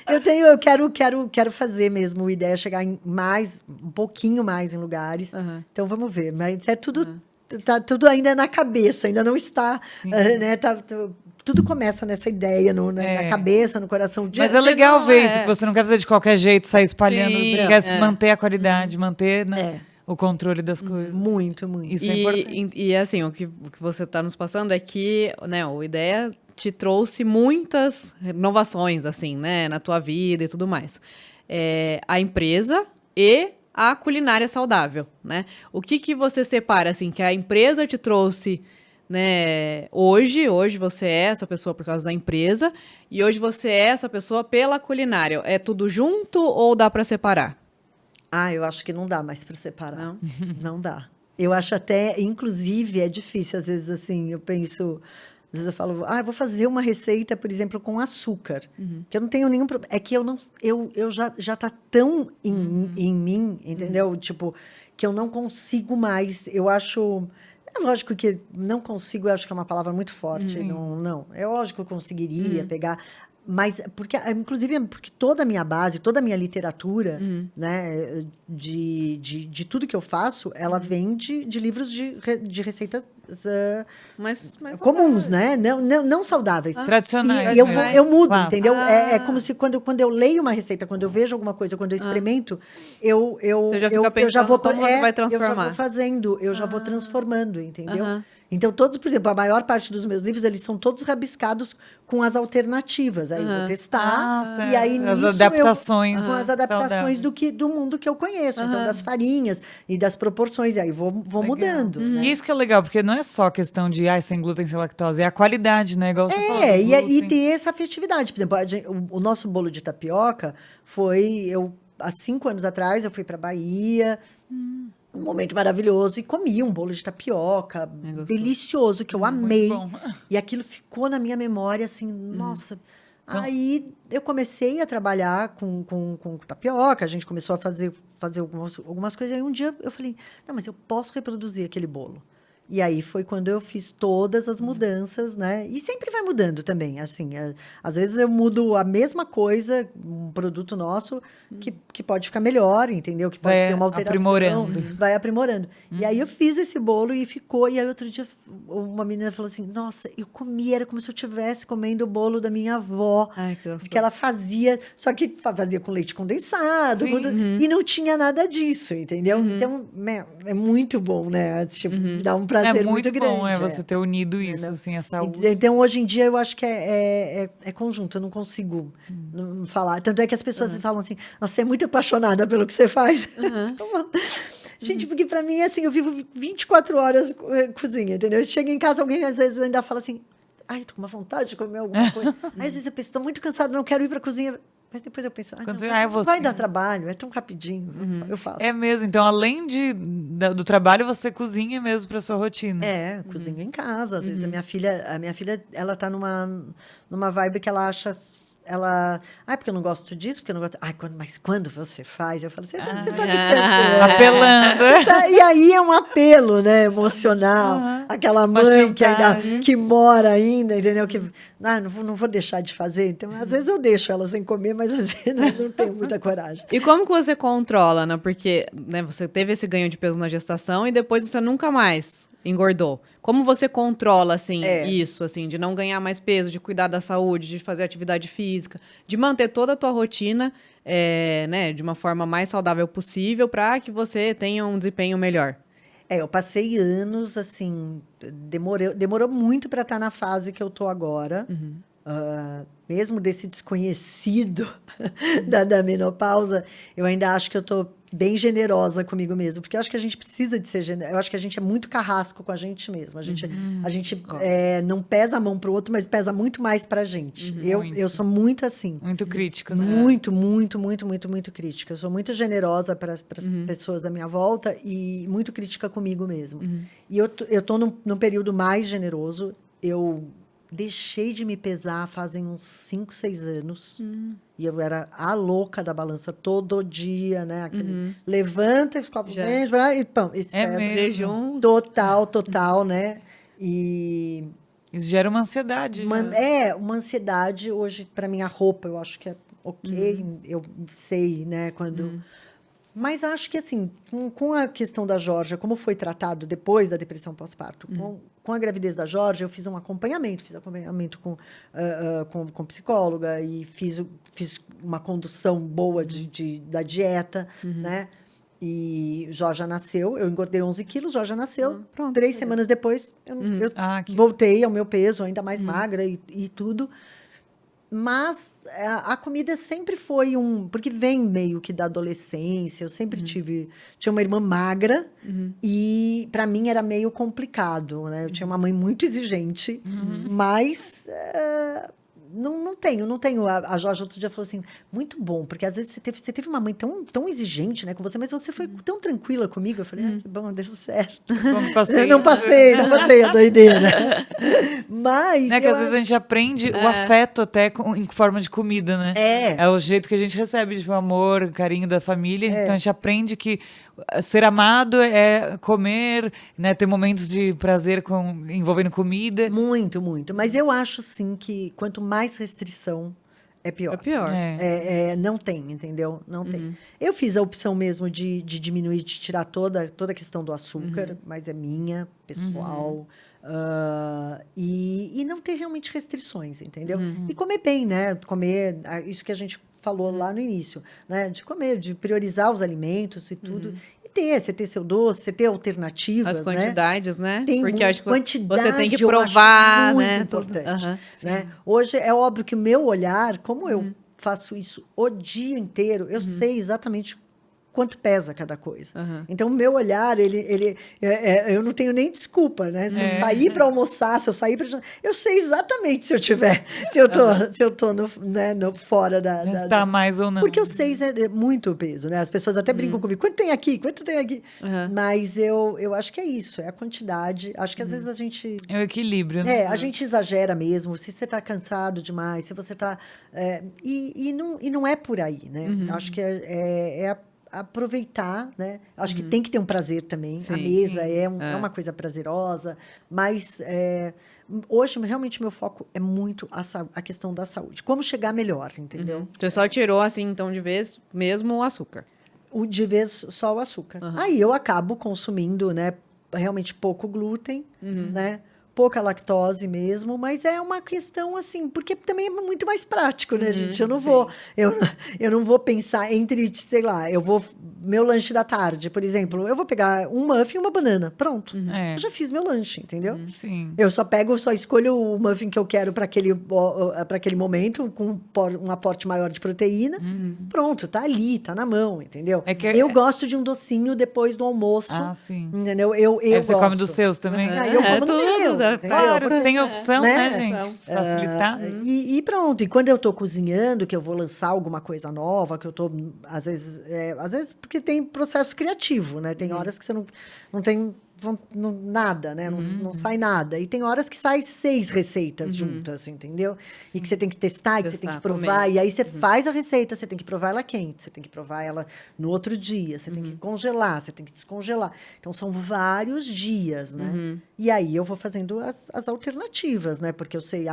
Eu quero fazer mesmo. A ideia é chegar um pouquinho mais em lugares. Então, vamos ver. Mas é tudo... Tá tudo ainda na cabeça, ainda não está... né? Tudo começa nessa ideia, na cabeça, no coração. Mas é legal ver isso, que você não quer fazer de qualquer jeito, sair espalhando. Você quer se manter a qualidade, manter o controle das coisas. Muito, muito. Isso é importante. E assim, o que você está nos passando é que, né, o Ideia te trouxe muitas inovações, assim, né, na tua vida e tudo mais. A empresa e a culinária saudável, né? O que você separa, assim, que a empresa te trouxe, né? Hoje você é essa pessoa por causa da empresa e hoje você é essa pessoa pela culinária. É tudo junto ou dá para separar? Eu acho que não dá mais para separar. Não? Não dá. Eu acho até, inclusive, é difícil. Às vezes, assim, eu penso... Às vezes eu falo, eu vou fazer uma receita, por exemplo, com açúcar. Que eu não tenho nenhum problema. É que eu não... Eu já tá tão em mim, entendeu? Tipo, que eu não consigo mais. Eu acho... É lógico que não consigo, eu acho que é uma palavra muito forte. Não. É lógico que eu conseguiria pegar... Mas, inclusive, porque toda a minha base, toda a minha literatura, né, de tudo que eu faço, ela vem de livros de receitas Mas comuns, né? Não saudáveis. Tradicionais. E eu mudo, Clássico. entendeu? É como se quando eu leio uma receita, quando eu vejo alguma coisa, quando eu experimento, Você já fica eu já vou pensando como você vai transformar. Eu já vou fazendo, eu já vou transformando, entendeu? Aham. Então, todos, por exemplo, a maior parte dos meus livros, eles são todos rabiscados com as alternativas. Aí eu vou testar, e aí As nisso adaptações com as adaptações saudáveis. do mundo que eu conheço. Então, das farinhas e das proporções. E aí vou mudando. Né? E isso que é legal, porque não é só questão de sem glúten, sem lactose, é a qualidade, né? Igual você falou. do E glúten. ter essa afetividade. Por exemplo, o nosso bolo de tapioca foi... Há 5 anos atrás, eu fui para Bahia... Um momento maravilhoso. E comi um bolo de tapioca, delicioso, que eu amei. bom. E aquilo ficou na minha memória, assim, nossa. Aí eu comecei a trabalhar com tapioca, a gente começou a fazer algumas coisas. Aí um dia eu falei, não, mas eu posso reproduzir aquele bolo. E aí foi quando eu fiz todas as mudanças, né? E sempre vai mudando também, assim. Às vezes eu mudo a mesma coisa, um produto nosso, que pode ficar melhor, entendeu? Que pode ter uma alteração. Aprimorando. Vai aprimorando. E aí eu fiz esse bolo e ficou. E aí outro dia uma menina falou assim, nossa, eu comi, era como se eu estivesse comendo o bolo da minha avó. Ai, que gostoso. Que ela fazia, só que fazia com leite condensado. E não tinha nada disso, entendeu? Então, é muito bom, né? Tipo, dá um prazer muito grande. bom, você ter unido isso, assim, a saúde. Então, hoje em dia, eu acho que é conjunto, eu não consigo não falar. Tanto é que as pessoas falam assim, nossa, você é muito apaixonada pelo que você faz. Gente, porque pra mim, assim, eu vivo 24 horas cozinha, entendeu? Eu chego em casa, alguém às vezes ainda fala assim, ai, tô com uma vontade de comer alguma coisa. Aí, às vezes eu penso, tô muito cansada, não quero ir pra cozinha. Mas depois eu penso, vai dar trabalho, é tão rapidinho, eu faço. É mesmo, então além do trabalho, você cozinha mesmo para sua rotina. Cozinho em casa. Às vezes a minha filha, ela tá numa vibe que ela acha... porque eu não gosto disso, porque eu não gosto... mas quando você faz? Eu falo, você tá me cantando. Apelando. E aí é um apelo, né, emocional. Aquela mãe que mora ainda, entendeu? Que, não vou deixar de fazer. Então, às vezes eu deixo ela sem comer, mas às vezes não tenho muita coragem. E como que você controla, né? Porque você teve esse ganho de peso na gestação e depois você nunca mais engordou. Como você controla, assim, isso, assim, de não ganhar mais peso, de cuidar da saúde, de fazer atividade física, de manter toda a tua rotina, né, de uma forma mais saudável possível para que você tenha um desempenho melhor? Eu passei anos, assim, demorou muito para estar na fase que eu tô agora. Mesmo desse desconhecido da menopausa, eu ainda acho que eu tô bem generosa comigo mesmo, porque eu acho que a gente precisa de ser generosa. Eu acho que a gente é muito carrasco com a gente mesmo. A gente não pesa a mão pro outro, mas pesa muito mais pra gente. Eu sou muito assim. Muito crítica, né? Muito, muito, muito, muito, muito crítica. Eu sou muito generosa para as pessoas à minha volta e muito crítica comigo mesmo. E eu tô num período mais generoso. Eu deixei de me pesar fazem uns 5, 6 anos. E eu era a louca da balança todo dia, né? Levanta, escova os dentes, e pão. Jejum. Total, né? E... Isso gera uma ansiedade. Uma ansiedade. Hoje, para minha roupa, eu acho que é ok. Eu sei, né? Quando... Mas acho que, assim, com a questão da Georgia, como foi tratado depois da depressão pós-parto, com a gravidez da Georgia, eu fiz um acompanhamento. Fiz acompanhamento com psicóloga e fiz uma condução boa da dieta, né? E Georgia nasceu, eu engordei 11 quilos, Georgia nasceu. Pronto, 3 semanas depois, eu voltei ao meu peso, ainda mais magra e tudo. Mas a comida sempre foi porque vem meio que da adolescência. Eu sempre tinha uma irmã magra e para mim era meio complicado, né? Eu tinha uma mãe muito exigente, mas não tenho. A Jorge outro dia falou assim, muito bom, porque às vezes você teve uma mãe tão exigente, né, com você, mas você foi tão tranquila comigo. Eu falei, que bom, deu certo. Passei. Eu não passei a doideira. Mas Né, que às vezes a gente aprende o afeto até em forma de comida, né? É o jeito que a gente recebe de amor, carinho da família. Então a gente aprende que ser amado é comer, né? Ter momentos de prazer envolvendo comida. Muito, muito. Mas eu acho, sim, que quanto mais restrição, é pior. É pior. Não tem, entendeu? Não tem. Eu fiz a opção mesmo de diminuir, de tirar toda a questão do açúcar, mas é minha, pessoal. E não ter realmente restrições, entendeu? E comer bem, né? Comer, isso que a gente falou lá no início, né? De comer, de priorizar os alimentos e tudo. E você ter seu doce, você ter alternativas, as quantidades, né? Tem porque acho que quantidade, você tem que eu provar, acho muito né? importante, né? Hoje é óbvio que o meu olhar, como eu faço isso o dia inteiro, eu sei exatamente quanto pesa cada coisa. Então, o meu olhar, eu não tenho nem desculpa, né? Se eu sair para almoçar, se eu sair para eu sei exatamente se eu tô fora da... Se tá mais ou não. Porque eu sei é muito peso, né? As pessoas até brincam comigo, quanto tem aqui? Mas eu acho que é isso, é a quantidade. Acho que às vezes a gente... É o equilíbrio, né? a gente exagera mesmo, se você tá cansado demais, se você tá... E não é por aí, né? Acho que é aproveitar, né? Acho que tem que ter um prazer também. Sim, a mesa é uma coisa prazerosa, mas hoje realmente meu foco é muito a questão da saúde. Como chegar melhor, entendeu? Você só tirou, assim, então, de vez mesmo o açúcar. De vez só o açúcar. Aí eu acabo consumindo, né? Realmente pouco glúten, né? Pouca lactose mesmo, mas é uma questão assim, porque também é muito mais prático, né, gente? Eu não vou pensar entre, sei lá, meu lanche da tarde, por exemplo, eu vou pegar um muffin e uma banana, pronto. Eu já fiz meu lanche, entendeu? Sim. Eu só escolho o muffin que eu quero para aquele momento, com um aporte maior de proteína, pronto, tá ali, tá na mão, entendeu? Eu gosto de um docinho depois do almoço, sim. entendeu? Eu Aí você gosto. come dos seus também? Eu como no meu. Claro, você tem a opção, né, Né? gente? Facilitar. E pronto. E quando eu tô cozinhando, que eu vou lançar alguma coisa nova, que eu tô, às vezes porque tem processo criativo, né? Tem horas que você não tem nada, né? Não sai nada. E tem horas que sai 6 receitas juntas, entendeu? E que você tem que testar, e que você tem que provar. E aí você faz a receita, você tem que provar ela quente, você tem que provar ela no outro dia, você tem que congelar, você tem que descongelar. Então, são vários dias, né? E aí eu vou fazendo as alternativas, né? Porque eu sei,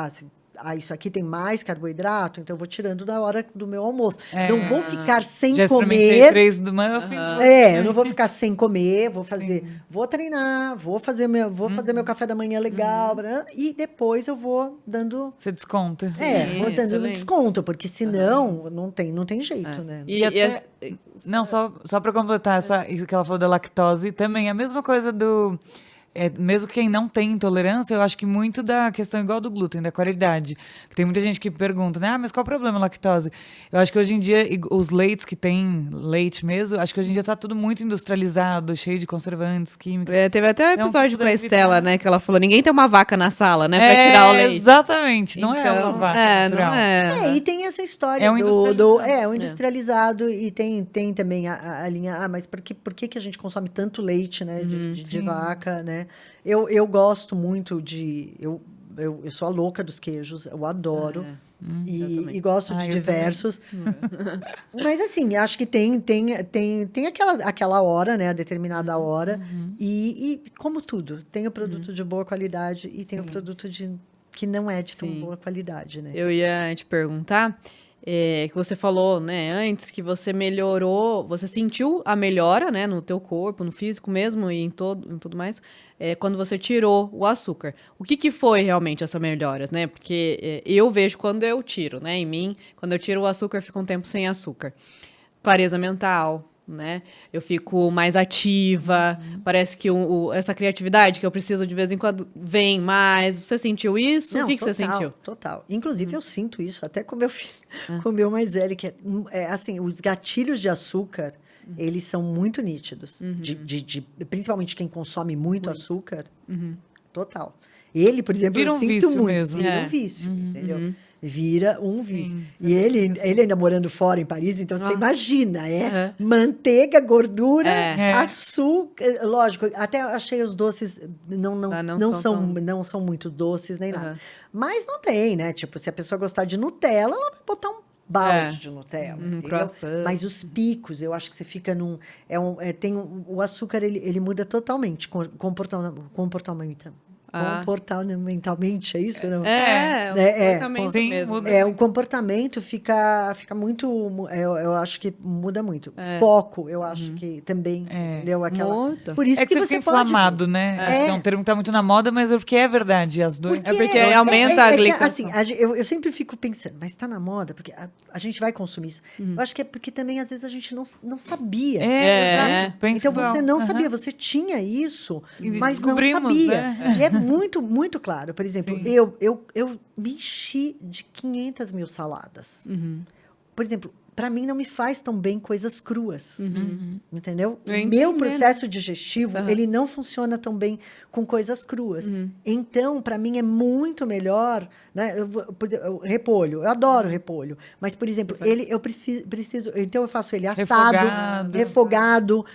isso aqui tem mais carboidrato, então eu vou tirando da hora do meu almoço. Não vou ficar sem Já experimentei comer. 3 do manhã, eu fiz. Eu não vou ficar sem comer, vou treinar, vou fazer meu café da manhã legal, e depois eu vou dando... Você desconta. vou dando um desconto, porque senão não tem jeito, né? E até, não, só para completar isso que ela falou da lactose, também a mesma coisa do... mesmo quem não tem intolerância, eu acho que muito da questão igual do glúten, da qualidade. Tem muita gente que pergunta, né? Mas qual o problema da lactose? Eu acho que hoje em dia, os leites que tem leite mesmo, acho que hoje em dia tá tudo muito industrializado, cheio de conservantes, químicos. Teve até um Então, episódio tudo com a evitar. Estela, né? Que ela falou, ninguém tem uma vaca na sala, né? Pra tirar o leite. Exatamente. Não é uma vaca natural. Não é. E tem essa história É um industrializado. o industrializado, e tem também a linha, mas por que a gente consome tanto leite, né, de vaca, né? Eu gosto muito eu sou a louca dos queijos, eu adoro. E gosto de diversos. Mas assim, acho que tem aquela hora, né? A determinada hora. E como tudo, tem o produto de boa qualidade e tem o produto que não é de tão boa qualidade, né? Eu ia te perguntar, que você falou, né, antes que você melhorou, você sentiu a melhora, né, no teu corpo, no físico mesmo e em tudo mais, quando você tirou o açúcar. O que foi realmente essa melhora, né? Porque eu vejo quando eu tiro, né, em mim, quando eu tiro o açúcar, fica um tempo sem açúcar. Clareza mental, né? Eu fico mais ativa, parece que essa criatividade que eu preciso de vez em quando vem mais. Você sentiu isso? Não, O que você sentiu? Total. Inclusive, eu sinto isso até com meu filho, com o meu mais velho, que assim, os gatilhos de açúcar, eles são muito nítidos. Principalmente quem consome muito açúcar, total. Ele, por exemplo, Vira eu um sinto vício muito. mesmo. Vira um vício, entendeu? Vira um vício. E ele ainda morando fora em Paris, então você imagina, manteiga, gordura, açúcar. Lógico, até achei os doces não são muito doces nem nada. Mas não tem, né? Tipo, se a pessoa gostar de Nutella, ela vai botar um balde de Nutella. Croissant. Mas os picos, eu acho que você fica num. O açúcar, ele muda totalmente comportamentalmente, é isso? Não? Comportamento Sim, mesmo. muda. O comportamento fica muito. Eu acho que muda muito. Foco, eu acho que também. Entendeu? Muda. Por isso É que você fica inflamado, né? Acho que é um termo que tá muito na moda, mas é porque é verdade. As duas. Porque aumenta a glicação. Assim, eu sempre fico pensando, mas tá na moda, porque a gente vai consumir isso. Eu acho que é porque também, às vezes, a gente não sabia. Exato. Penso Então, você igual. não sabia, você tinha isso, E mas não descobrimos, sabia. né? E é muito, muito claro. Por exemplo, eu me enchi de 500 mil saladas. Por exemplo, para mim não me faz tão bem coisas cruas. Entendeu? O meu processo digestivo, ele não funciona tão bem com coisas cruas. Então, para mim é muito melhor, né? Repolho, eu adoro repolho, mas por exemplo, eu preciso, então eu faço ele assado, refogado.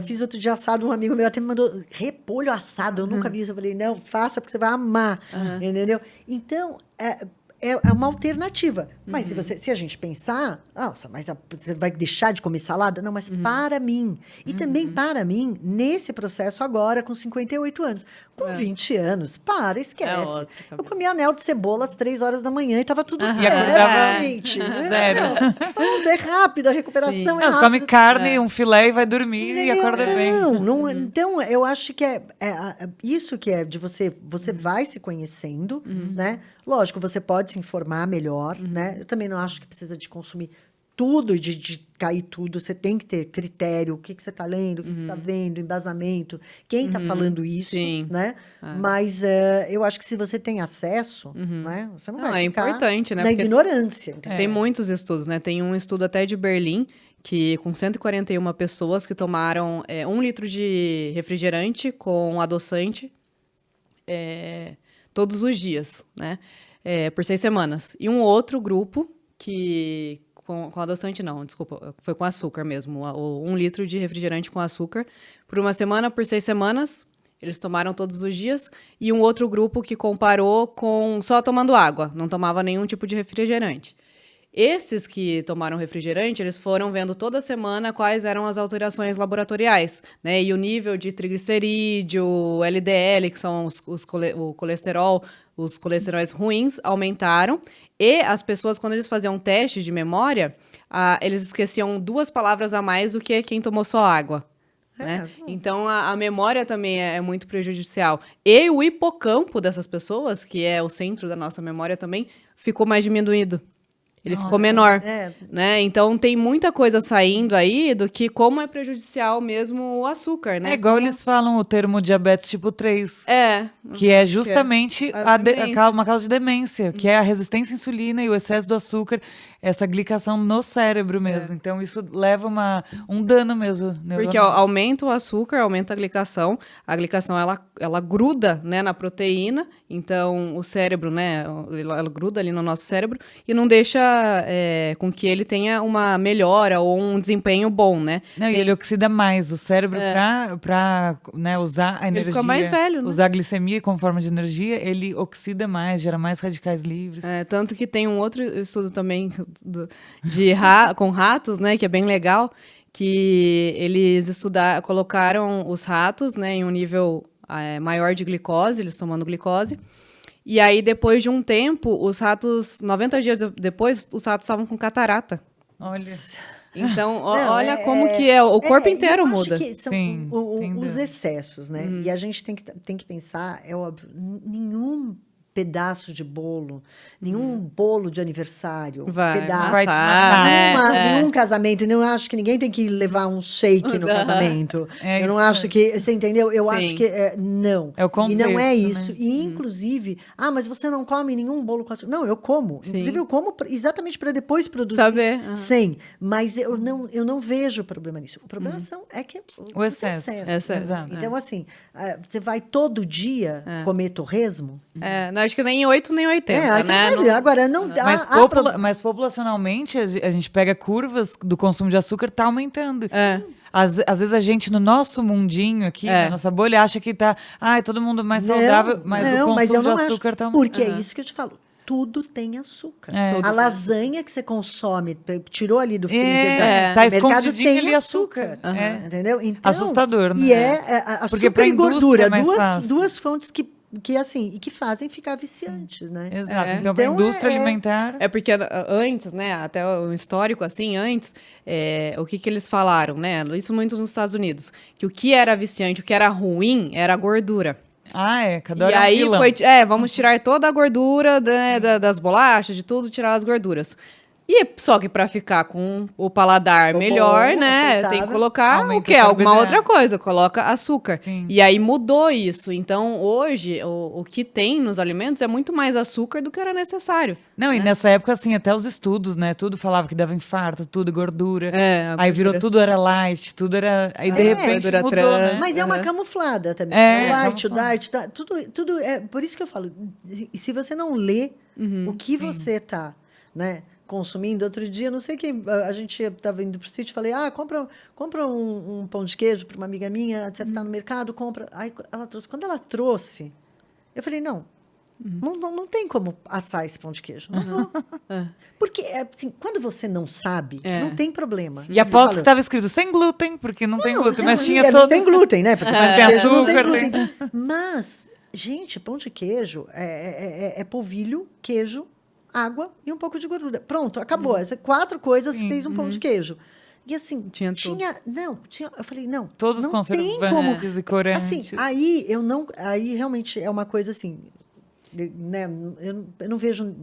Fiz outro dia assado, um amigo meu até me mandou repolho assado, eu nunca vi isso. Eu falei, não, faça porque você vai amar. Entendeu? Então, é uma alternativa. Mas se a gente pensar, nossa, mas você vai deixar de comer salada? Não, mas para mim. E também para mim, nesse processo agora, com 58 anos. Com 20 anos, esquece. Eu comia anel de cebola às 3 horas da manhã e estava tudo certo, gente. Zero. Pronto, é rápido, a recuperação é Você rápida. come carne, um filé e vai dormir e acorda bem. Então, eu acho que isso que é de você vai se conhecendo, né? Lógico, você pode se informar melhor, né? Eu também não acho que precisa de consumir tudo, de cair tudo. Você tem que ter critério, o que você está lendo, o que você está vendo, embasamento, quem está falando isso, né? Mas eu acho que se você tem acesso, né? Você não vai ficar importante, né? na Porque ignorância. tem muitos estudos, né? Tem um estudo até de Berlim, que com 141 pessoas que tomaram 1 litro de refrigerante com adoçante todos os dias, né? Por 6 semanas. E um outro grupo que... Com adoçante não, desculpa, foi com açúcar mesmo. 1 litro de refrigerante com açúcar por 1 semana, por 6 semanas. Eles tomaram todos os dias. E um outro grupo que comparou com só tomando água, não tomava nenhum tipo de refrigerante. Esses que tomaram refrigerante, eles foram vendo toda semana quais eram as alterações laboratoriais, né? E o nível de triglicerídeo, LDL, que são o colesterol, os colesteróis ruins, aumentaram. E as pessoas, quando eles faziam testes de memória, eles esqueciam 2 palavras a mais do que quem tomou só água. Né? Então, a memória também é muito prejudicial. E o hipocampo dessas pessoas, que é o centro da nossa memória também, ficou mais diminuído. Ele ficou menor, né? Então, tem muita coisa saindo aí do que como é prejudicial mesmo o açúcar, né? É igual eles falam o termo diabetes tipo 3. Que é justamente uma causa de demência, que é a resistência à insulina e o excesso do açúcar, essa glicação no cérebro mesmo. Então, isso leva um dano mesmo neuronal. Porque aumenta o açúcar, aumenta a glicação. A glicação, ela gruda, né, na proteína. Então, o cérebro, né, ela gruda ali no nosso cérebro e não deixa com que ele tenha uma melhora ou um desempenho bom, né? Não, e ele oxida mais o cérebro para né, usar a energia. Ele fica mais velho, né? Usar a glicemia como forma de energia, ele oxida mais, gera mais radicais livres. Tanto que tem um outro estudo também com ratos, né, que é bem legal, que eles colocaram os ratos, né, em um nível maior de glicose, eles tomando glicose. E aí, depois de um tempo, 90 dias depois, os ratos estavam com catarata. Olha. Então, olha como que o corpo inteiro muda. Acho que são os excessos, né? E a gente tem que pensar, é óbvio, nenhum pedaço de bolo, nenhum bolo de aniversário, Vai pedaço, Vai te matar, matar. nenhum casamento. Eu não acho que ninguém tem que levar um shake no casamento. É Eu não isso acho que... Você entendeu? Eu Sim. acho que... não. É o E não é contexto, isso. né? E, inclusive... mas você não come nenhum bolo com açúcar. Não, eu como. Sim. Inclusive, eu como exatamente para depois produzir. Saber. Sem. Mas eu não vejo problema nisso. O problema é que O excesso. Exato. Então, assim, você vai todo dia comer torresmo? Não, acho que nem 8 nem 80, Aí você né? vai ver. Agora, não dá... Mas populacionalmente, a gente pega curvas do consumo de açúcar, tá aumentando. Às vezes a gente, no nosso mundinho aqui, na nossa bolha, acha que tá... todo mundo mais saudável, mas o consumo de açúcar tá... Porque é isso que eu te falo. Tudo tem açúcar. Tudo A tem lasanha que você consome, tirou ali do freezer, tá no mercado escondidinho tem ali açúcar. Entendeu? Então, Assustador, né? E Porque pra açúcar e gordura, indústria é mais fácil. duas fontes que fazem ficar viciantes, né? Exato. Então, pra Então, indústria alimentar... É porque antes, né, até o histórico, assim, antes, o que eles falaram, né, isso muito nos Estados Unidos, que o que era viciante, o que era ruim, era a gordura. Cada hora E é um aí vilão. vamos tirar toda a gordura das bolachas, de tudo, tirar as gorduras. E só que para ficar com o paladar melhor, né, aceitável. tem que colocar Aumenta o quê? o Alguma carboidrato. outra coisa, coloca açúcar. Sim. E aí mudou isso. Então, hoje, o que tem nos alimentos é muito mais açúcar do que era necessário. Não, e nessa época, assim, até os estudos, né? Tudo falava que dava infarto, tudo gordura. A Aí virou gordura. tudo era light, tudo era... Aí, de repente, gordura mudou, trans. né? Mas é uma camuflada também. É, O light, o camuflada. diet, tudo é... Por isso que eu falo, se você não lê o que você está, né, consumindo, outro dia, não sei quem, a gente estava indo para o sítio, falei, compra um pão de queijo para uma amiga minha, você está no mercado, compra. Aí ela trouxe. Quando ela trouxe, eu falei, não tem como assar esse pão de queijo. Não vou. Porque, assim, quando você não sabe, não tem problema. E aposto que estava escrito sem glúten, porque não tem glúten, mas tinha todo... Não tem glúten, né? Porque Mas tem queijo não tem açúcar, glúten. Mas, gente, pão de queijo é polvilho, queijo, água e um pouco de gordura. Pronto, acabou. Essas 4 coisas fez um pão de queijo. E assim, Tinha tudo. Eu falei, não, Todos os não tem como. conservantes e corantes. Assim, aí realmente é uma coisa assim, né? Eu não vejo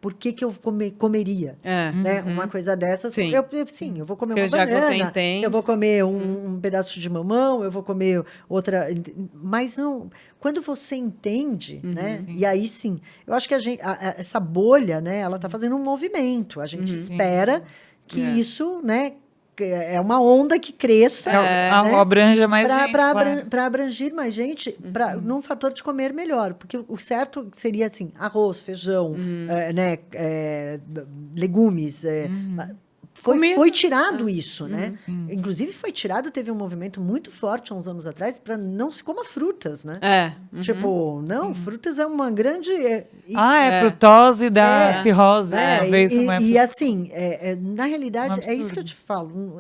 por que eu comeria, né? Uma coisa dessas. Sim. Eu vou comer uma Já que você banana, entende. eu vou comer um pedaço de mamão, eu vou comer outra, mas não, quando você entende, né? E aí sim, eu acho que essa bolha, né? Ela está fazendo um movimento. A gente espera que isso, né? É uma onda que cresça, né? Abranja mais gente. Para abranger mais gente, num fator de comer melhor. Porque o certo seria, assim, arroz, feijão, né, legumes. Foi tirado isso, né? Inclusive, foi tirado, teve um movimento muito forte há uns anos atrás para não se coma frutas, né? Tipo, frutas é uma grande... frutose da cirrose. E assim, na realidade, é isso que eu te falo.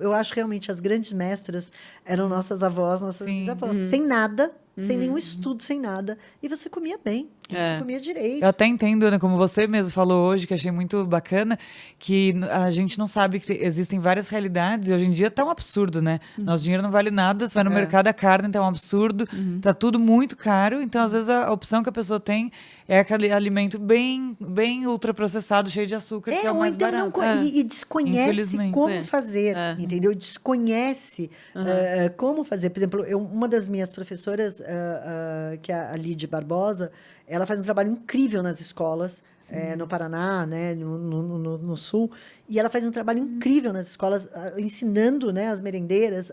Eu acho realmente as grandes mestras eram nossas avós, nossas bisavós. Sem nada, sem nenhum estudo, sem nada. E você comia bem, você comia direito. Eu até entendo, né, como você mesmo falou hoje, que achei muito bacana, que a gente não sabe que existem várias realidades, e hoje em dia tá um absurdo, né? Nosso dinheiro não vale nada, você vai no mercado, a carne tá um absurdo, tá tudo muito caro, então às vezes a opção que a pessoa tem é aquele alimento bem, bem ultraprocessado, cheio de açúcar, que é o mais barato. E desconhece como fazer, entendeu? Desconhece como fazer. Por exemplo, uma das minhas professoras, que é a Lídia Barbosa, ela faz um trabalho incrível nas escolas, no Paraná, né, no Sul, e ela faz um trabalho incrível nas escolas, ensinando, né, as merendeiras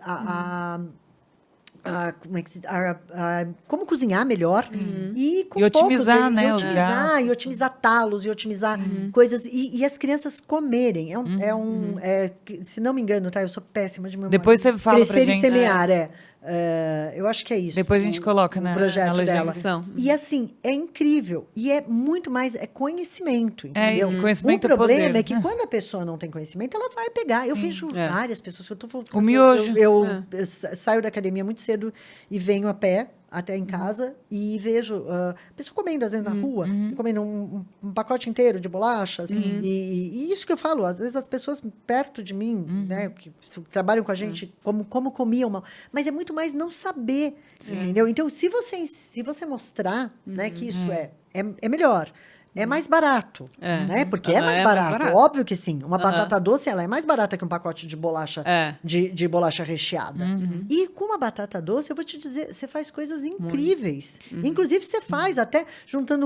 como cozinhar melhor e com otimizar, poucos, né, e otimizar talos, e otimizar coisas, e as crianças comerem. Se não me engano, tá? Eu sou péssima de memória. Depois você fala pra Crescer gente. e semear, eu acho que é isso. Depois a gente coloca o projeto na dela. legenda. E assim, é incrível. E é muito mais, conhecimento, entendeu? Conhecimento O problema é poder. é que quando a pessoa não tem conhecimento, ela vai pegar. Eu vejo várias pessoas. O miojo. Eu saio da academia muito cedo e venho a pé até em casa e vejo a pessoa comendo, às vezes, na rua, comendo um pacote inteiro de bolachas. E isso que eu falo, às vezes as pessoas perto de mim, né, que trabalham com a gente, como comiam mal. Mas é muito mais não saber, entendeu? Então, se você mostrar, né, que isso é melhor. É mais barato, né? Porque é mais barato, óbvio que sim. Uma batata doce, ela é mais barata que um pacote de bolacha, de bolacha recheada. E com uma batata doce, eu vou te dizer, você faz coisas incríveis. Inclusive, você faz até junto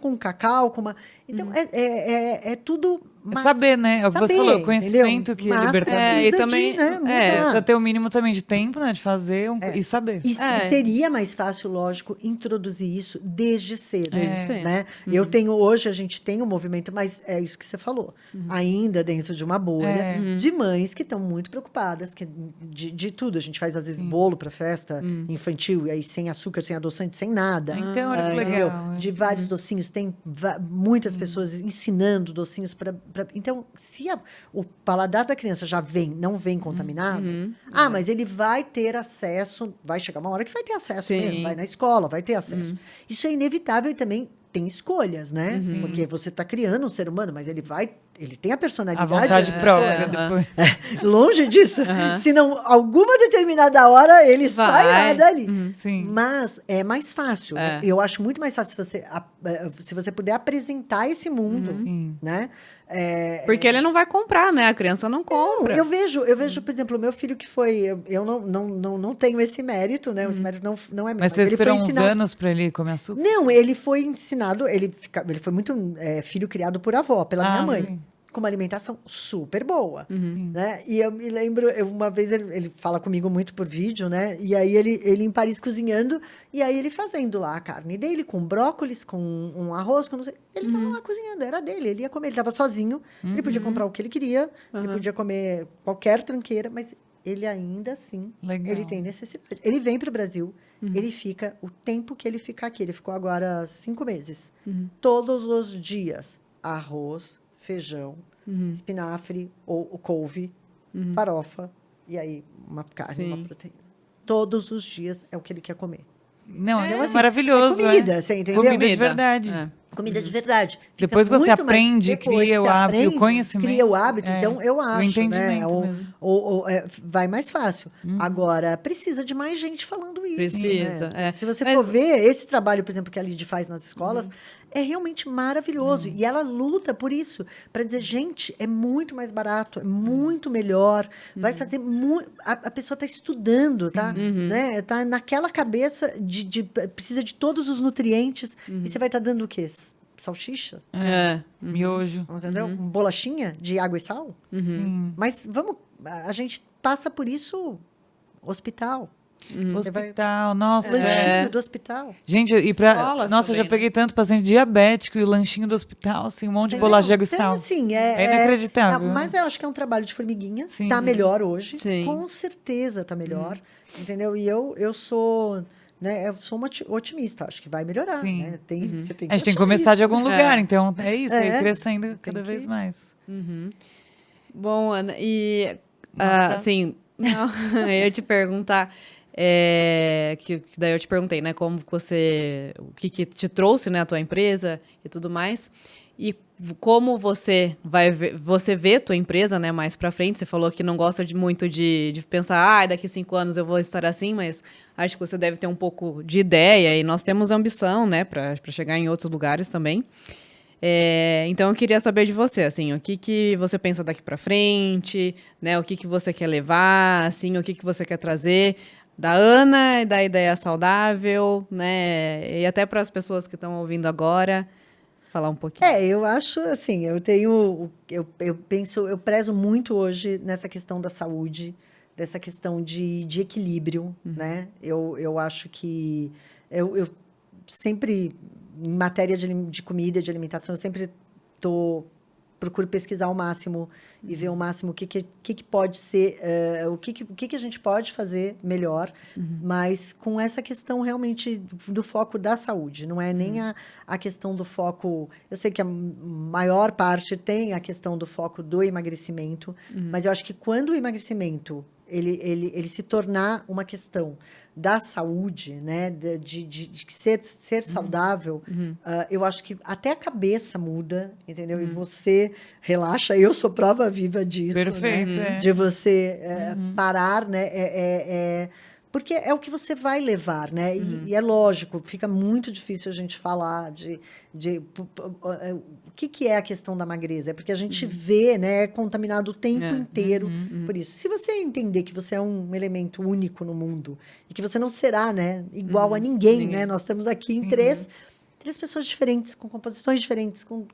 com cacau, com uma... Então, é tudo... Saber, né? É o que você falou, conhecimento, que é libertador. E também, precisa ter o mínimo também de tempo, né? De fazer e saber. E seria mais fácil, lógico, introduzir isso desde cedo, né? Hoje a gente tem um movimento, mas é isso que você falou. Ainda dentro de uma bolha, de mães que estão muito preocupadas, de tudo. A gente faz, às vezes, bolo para festa infantil, e aí sem açúcar, sem adoçante, sem nada. Então, olha que legal. De vários docinhos, tem muitas pessoas ensinando docinhos para... Então, se o paladar da criança já não vem contaminado, mas ele vai ter acesso, vai chegar uma hora que vai ter acesso mesmo, vai na escola, vai ter acesso. Isso é inevitável e também tem escolhas, né? Porque você está criando um ser humano, mas ele tem a personalidade. A vontade própria depois. Longe disso. Se não, alguma determinada hora, ele sai lá dali. Sim. Mas é mais fácil. Eu acho muito mais fácil se você puder apresentar esse mundo, né? Porque ele não vai comprar, né? A criança não compra. Eu vejo, por exemplo, o meu filho que foi... Eu não tenho esse mérito, né? Esse mérito não é meu. Mas você esperou uns anos para ele comer açúcar? Não, ele foi ensinado... Ele foi muito filho criado por avó, pela minha mãe. Sim. Com uma alimentação super boa, né? E eu me lembro, uma vez ele fala comigo muito por vídeo, né? E aí ele em Paris cozinhando, e aí ele fazendo lá a carne dele, com brócolis, com um arroz, com não sei... Ele tava lá cozinhando, era dele, ele ia comer, ele tava sozinho, ele podia comprar o que ele queria, ele podia comer qualquer tranqueira, mas ele ainda assim, ele tem necessidade. Ele vem para o Brasil, ele fica o tempo que ele ficar aqui, ele ficou agora 5 meses. Todos os dias, arroz, feijão, espinafre ou couve, farofa, e aí uma carne, uma proteína. Todos os dias é o que ele quer comer. Não, é assim, maravilhoso. É comida, você entendeu? Comida de verdade. Comida de verdade. Depois que você aprende, cria o hábito, o conhecimento. Cria o hábito, então eu acho, né? Vai mais fácil. Agora, precisa de mais gente falando isso. Precisa, né? Se você for ver, esse trabalho, por exemplo, que a Lid faz nas escolas, é realmente maravilhoso. E ela luta por isso, para dizer, gente, é muito mais barato, é muito melhor, vai fazer muito... A pessoa está estudando, tá? Né? Tá naquela cabeça precisa de todos os nutrientes, e você vai estar dando o quê? Salsicha? Miojo. Entendeu? Bolachinha de água e sal? Mas a gente passa por isso, hospital. Hospital, nossa. Lanchinho do hospital. Gente, nossa, eu já peguei tanto paciente diabético e o lanchinho do hospital, assim, um monte de bolacha de água e sal. Assim, é inacreditável. Mas eu acho que é um trabalho de formiguinha. Tá melhor hoje. Com certeza tá melhor. Entendeu? E eu sou... Né, eu sou uma otimista, acho que vai melhorar. Né? A gente tem que começar de algum lugar, então é isso, é crescendo cada vez mais. Bom, Ana, e assim, eu ia te perguntar, que daí eu te perguntei, né, como o que te trouxe, né, a tua empresa e tudo mais, e como você vê a tua empresa, né, mais pra frente. Você falou que não gosta muito de pensar, daqui 5 anos eu vou estar assim, mas acho que você deve ter um pouco de ideia, e nós temos ambição, né, pra chegar em outros lugares também. Então eu queria saber de você, assim, o que você pensa daqui pra frente, né, o que você quer levar, assim, o que você quer trazer da Ana e da Ideia Saudável, né, e até para as pessoas que estão ouvindo agora. Falar um pouquinho. Eu acho, assim, eu prezo muito hoje nessa questão da saúde, dessa questão de equilíbrio, né? Eu acho que eu sempre, em matéria de comida, de alimentação, eu sempre procuro pesquisar ao máximo e ver ao máximo o que pode ser, o que a gente pode fazer melhor, mas com essa questão realmente do foco da saúde. Não é nem a questão do foco... Eu sei que a maior parte tem a questão do foco do emagrecimento, mas eu acho que quando o emagrecimento ele se tornar uma questão da saúde, né, de ser saudável, eu acho que até a cabeça muda, entendeu? E você relaxa, eu sou prova viva disso, Perfeito, né? é. De você parar, né? Porque é o que você vai levar, né? E é lógico, fica muito difícil a gente falar o que é a questão da magreza. É porque a gente vê, né? É contaminado o tempo inteiro por isso. Se você entender que você é um elemento único no mundo e que você não será, né? Igual a ninguém, né? Nós estamos aqui em três pessoas diferentes, com composições diferentes, com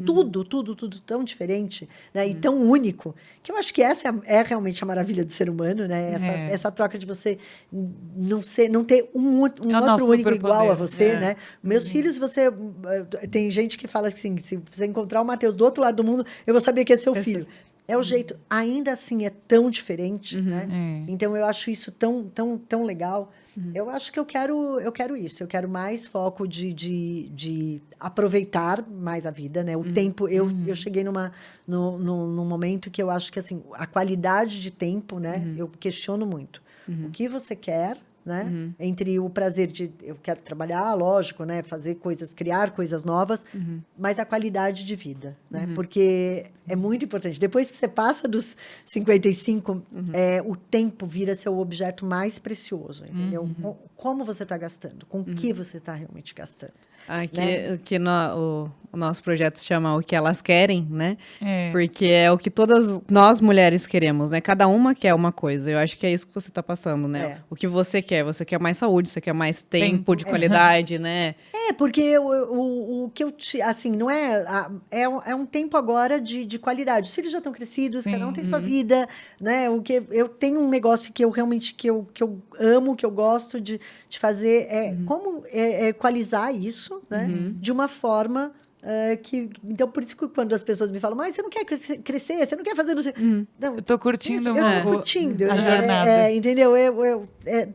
tudo tão diferente, né? E tão único, que eu acho que essa é realmente a maravilha do ser humano, né? Essa troca de você não ter um outro único igual a você, né? Meus filhos, tem gente que fala assim, se você encontrar o Matheus do outro lado do mundo, eu vou saber que é seu filho. É o jeito, ainda assim é tão diferente, né? Então eu acho isso tão legal. Eu acho que eu quero isso. Eu quero mais foco de aproveitar mais a vida, né? O tempo. Eu cheguei num momento que eu acho que assim, a qualidade de tempo, né? Eu questiono muito. O que você quer, né? Entre o prazer de eu quero trabalhar, lógico, né? Fazer coisas, criar coisas novas, mas a qualidade de vida, né? Porque é muito importante. Depois que você passa dos 55, o tempo vira seu objeto mais precioso, entendeu? Como você está gastando? Com o que você está realmente gastando? O nosso projeto se chama O Que Elas Querem, né? Porque é o que todas nós mulheres queremos, né? Cada uma quer uma coisa. Eu acho que é isso que você está passando, né? O que você quer mais saúde, você quer mais tempo de qualidade, né? Porque o que assim, não é um tempo agora de qualidade. Os filhos já estão crescidos, cada um tem sua vida, né? O que eu tenho um negócio que eu realmente que eu amo, que eu gosto de fazer como equalizar isso, né? De uma forma então, por isso que quando as pessoas me falam, mas você não quer crescer, você não quer fazer... Não, eu tô curtindo eu tô curtindo a jornada. entendeu?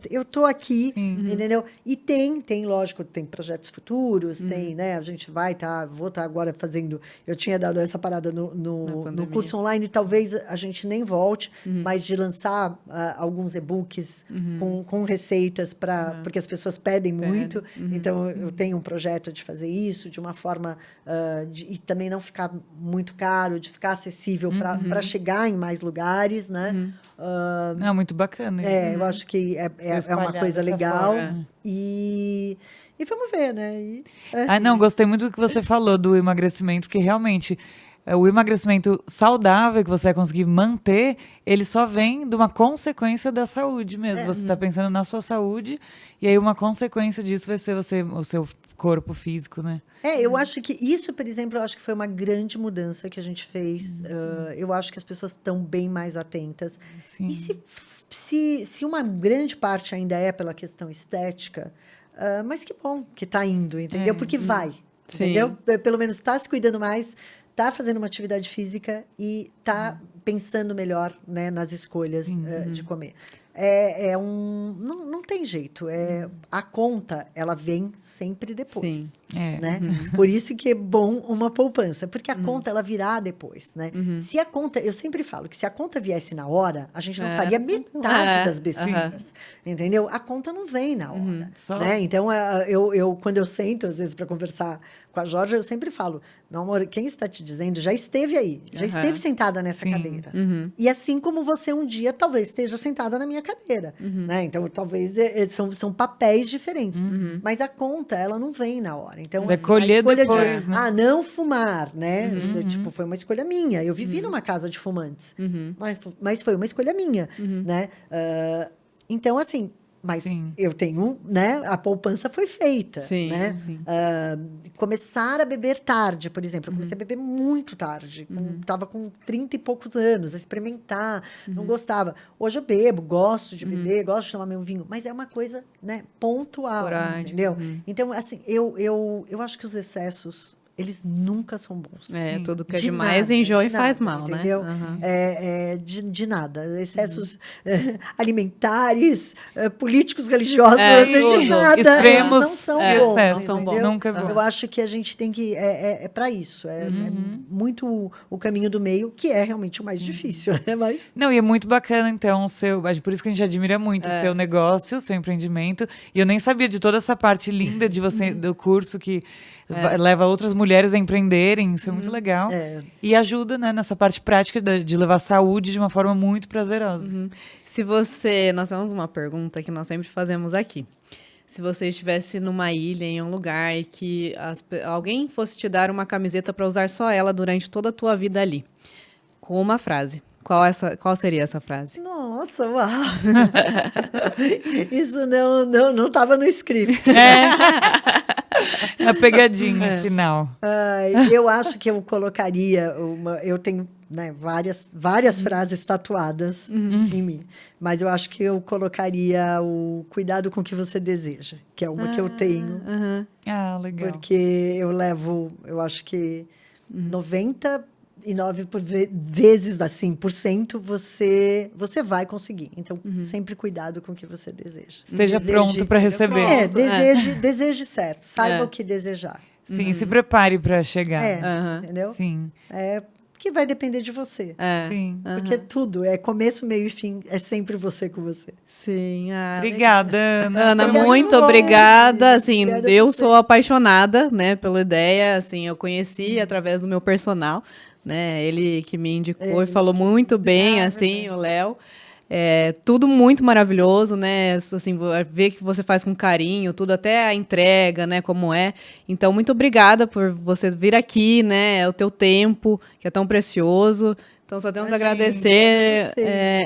Eu tô aqui, entendeu? E lógico, tem projetos futuros, tem, né? A gente vou estar agora fazendo... Eu tinha dado essa parada no curso online, talvez a gente nem volte, mas de lançar alguns e-books com receitas porque as pessoas pedem muito. Então, eu tenho um projeto de fazer isso de uma forma... e também não ficar muito caro, de ficar acessível para chegar em mais lugares, né? Não, muito bacana. Eu acho que é uma coisa legal. E vamos ver, né? Não, gostei muito do que você falou do emagrecimento, porque realmente o emagrecimento saudável que você vai conseguir manter, ele só vem de uma consequência da saúde mesmo. Você está pensando na sua saúde, e aí uma consequência disso vai ser o seu corpo físico, né? Eu acho que isso, por exemplo, eu acho que foi uma grande mudança que a gente fez. Eu acho que as pessoas estão bem mais atentas. Sim. E se uma grande parte ainda é pela questão estética, mas que bom que está indo, entendeu? Porque vai, entendeu? Pelo menos está se cuidando mais, está fazendo uma atividade física e está pensando melhor, né, nas escolhas de comer. Não tem jeito. A conta, ela vem sempre depois. Né? Por isso que é bom uma poupança, porque a conta, ela virá depois, né? Se a conta, eu sempre falo que se a conta viesse na hora, a gente não faria metade das besteiras, entendeu? A conta não vem na hora, né? Então, quando eu sento, às vezes, para conversar com a Jorge, eu sempre falo, meu amor, quem está te dizendo já esteve aí, já esteve sentada nessa cadeira. E assim como você um dia talvez esteja sentada na minha cadeira, né? Então, talvez são papéis diferentes. Mas a conta, ela não vem na hora. Então, vai colher depois, né? Não fumar, né? Tipo, foi uma escolha minha. Eu vivi numa casa de fumantes, mas foi uma escolha minha, né? Então, assim, mas eu tenho, né? A poupança foi feita, né? Começar a beber tarde, por exemplo. Eu comecei a beber muito tarde. Estava com 30 e poucos anos, a experimentar, não gostava. Hoje eu bebo, gosto de beber, gosto de tomar meu vinho, mas é uma coisa, né, pontual, entendeu? Então, assim, eu acho que os excessos eles nunca são bons. Tudo que é De demais nada, enjoa de e faz nada, mal, entendeu? né? De nada. Excessos alimentares, políticos, religiosos, de tudo. nada. Extremos Eles não são e bons, excessos, não são entendeu? nunca é bom. Eu acho que a gente tem que... É para isso. É muito o caminho do meio, que é realmente o mais difícil, né? Mas... Não, e é muito bacana, então, por isso que a gente admira muito o seu negócio, o seu empreendimento. E eu nem sabia de toda essa parte linda de você, do curso que leva outras mulheres a empreenderem. Isso é muito legal. E ajuda, né, nessa parte prática de levar saúde de uma forma muito prazerosa. Nós temos uma pergunta que nós sempre fazemos aqui. Se você estivesse numa ilha, em um lugar, e que alguém fosse te dar uma camiseta para usar só ela durante toda a tua vida ali, com uma frase, qual seria essa frase? Nossa, uau! Isso não estava no script. A pegadinha final. Eu acho que eu colocaria eu tenho, né, várias frases tatuadas em mim, mas eu acho que eu colocaria o cuidado com o que você deseja, que é uma que eu tenho, Ah, legal. porque eu acho que 99 vezes assim, por cento, você vai conseguir. Então, sempre cuidado com o que você deseja. Esteja pronto para receber. Deseje certo. Saiba o que desejar. Sim, se prepare para chegar. Entendeu? Sim. Que vai depender de você. Sim. Porque tudo é começo, meio e fim. É sempre você com você. Sim. Obrigada, Ana. Ana, Obrigada muito a você. obrigada. Assim, Obrigada a eu você. sou apaixonada, né, pela ideia. Assim, eu conheci através do meu personal, né? Ele que me indicou e falou muito bem, assim, o Léo. Tudo muito maravilhoso, né? Assim, ver que você faz com carinho, tudo, até a entrega, né? Como é. Então, muito obrigada por você vir aqui, né? O teu tempo, que é tão precioso. Então, só temos a agradecer.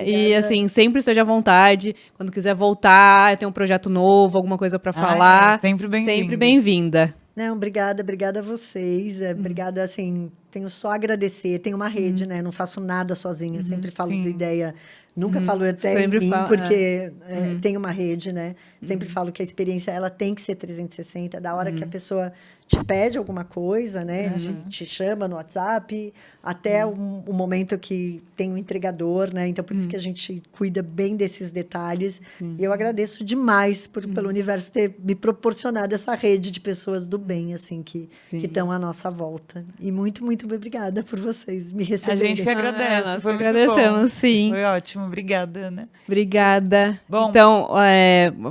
E, assim, sempre esteja à vontade. Quando quiser voltar, tem um projeto novo, alguma coisa para falar. Sempre bem-vinda. Sempre bem-vinda. Não, obrigada a vocês. Obrigada, assim, tenho só a agradecer. Tenho uma rede, né? Não faço nada sozinho. Sempre falo do Ideia. Nunca falo até Sempre em mim, fala, porque tenho uma rede, né? Sempre falo que a experiência, ela tem que ser 360. Da hora que a pessoa te pede alguma coisa, né? Te chama no WhatsApp, até o momento que tem um entregador, né? Então, por isso que a gente cuida bem desses detalhes. E eu agradeço demais pelo universo ter me proporcionado essa rede de pessoas do bem, assim, que estão à nossa volta. E muito, muito obrigada por vocês me A receberem. gente que agradece. Nós Foi que muito agradecemos, bom. sim. Foi ótimo. Obrigada, Ana. Obrigada. Bom. Então,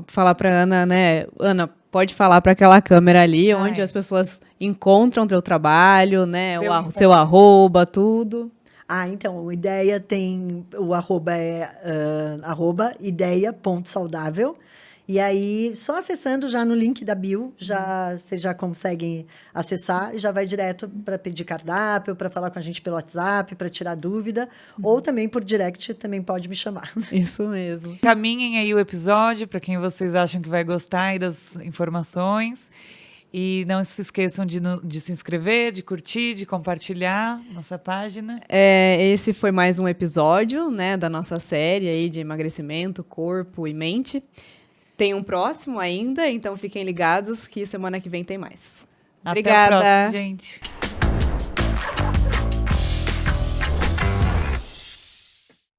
falar para Ana, né? Ana, pode falar para aquela câmera ali, onde as pessoas encontram teu trabalho, né? Seu arroba, tudo. Então, o Ideia tem... O arroba é ideia.saudável. E aí, só acessando já no link da bio, vocês já conseguem acessar e já vai direto para pedir cardápio, para falar com a gente pelo WhatsApp, para tirar dúvida. Ou também por direct, também pode me chamar. Isso mesmo. Caminhem aí o episódio para quem vocês acham que vai gostar aí das informações. E não se esqueçam de se inscrever, de curtir, de compartilhar nossa página. Esse foi mais um episódio, né, da nossa série aí de emagrecimento, corpo e mente. Tem um próximo ainda, então fiquem ligados que semana que vem tem mais. Até Obrigada. a próxima, gente.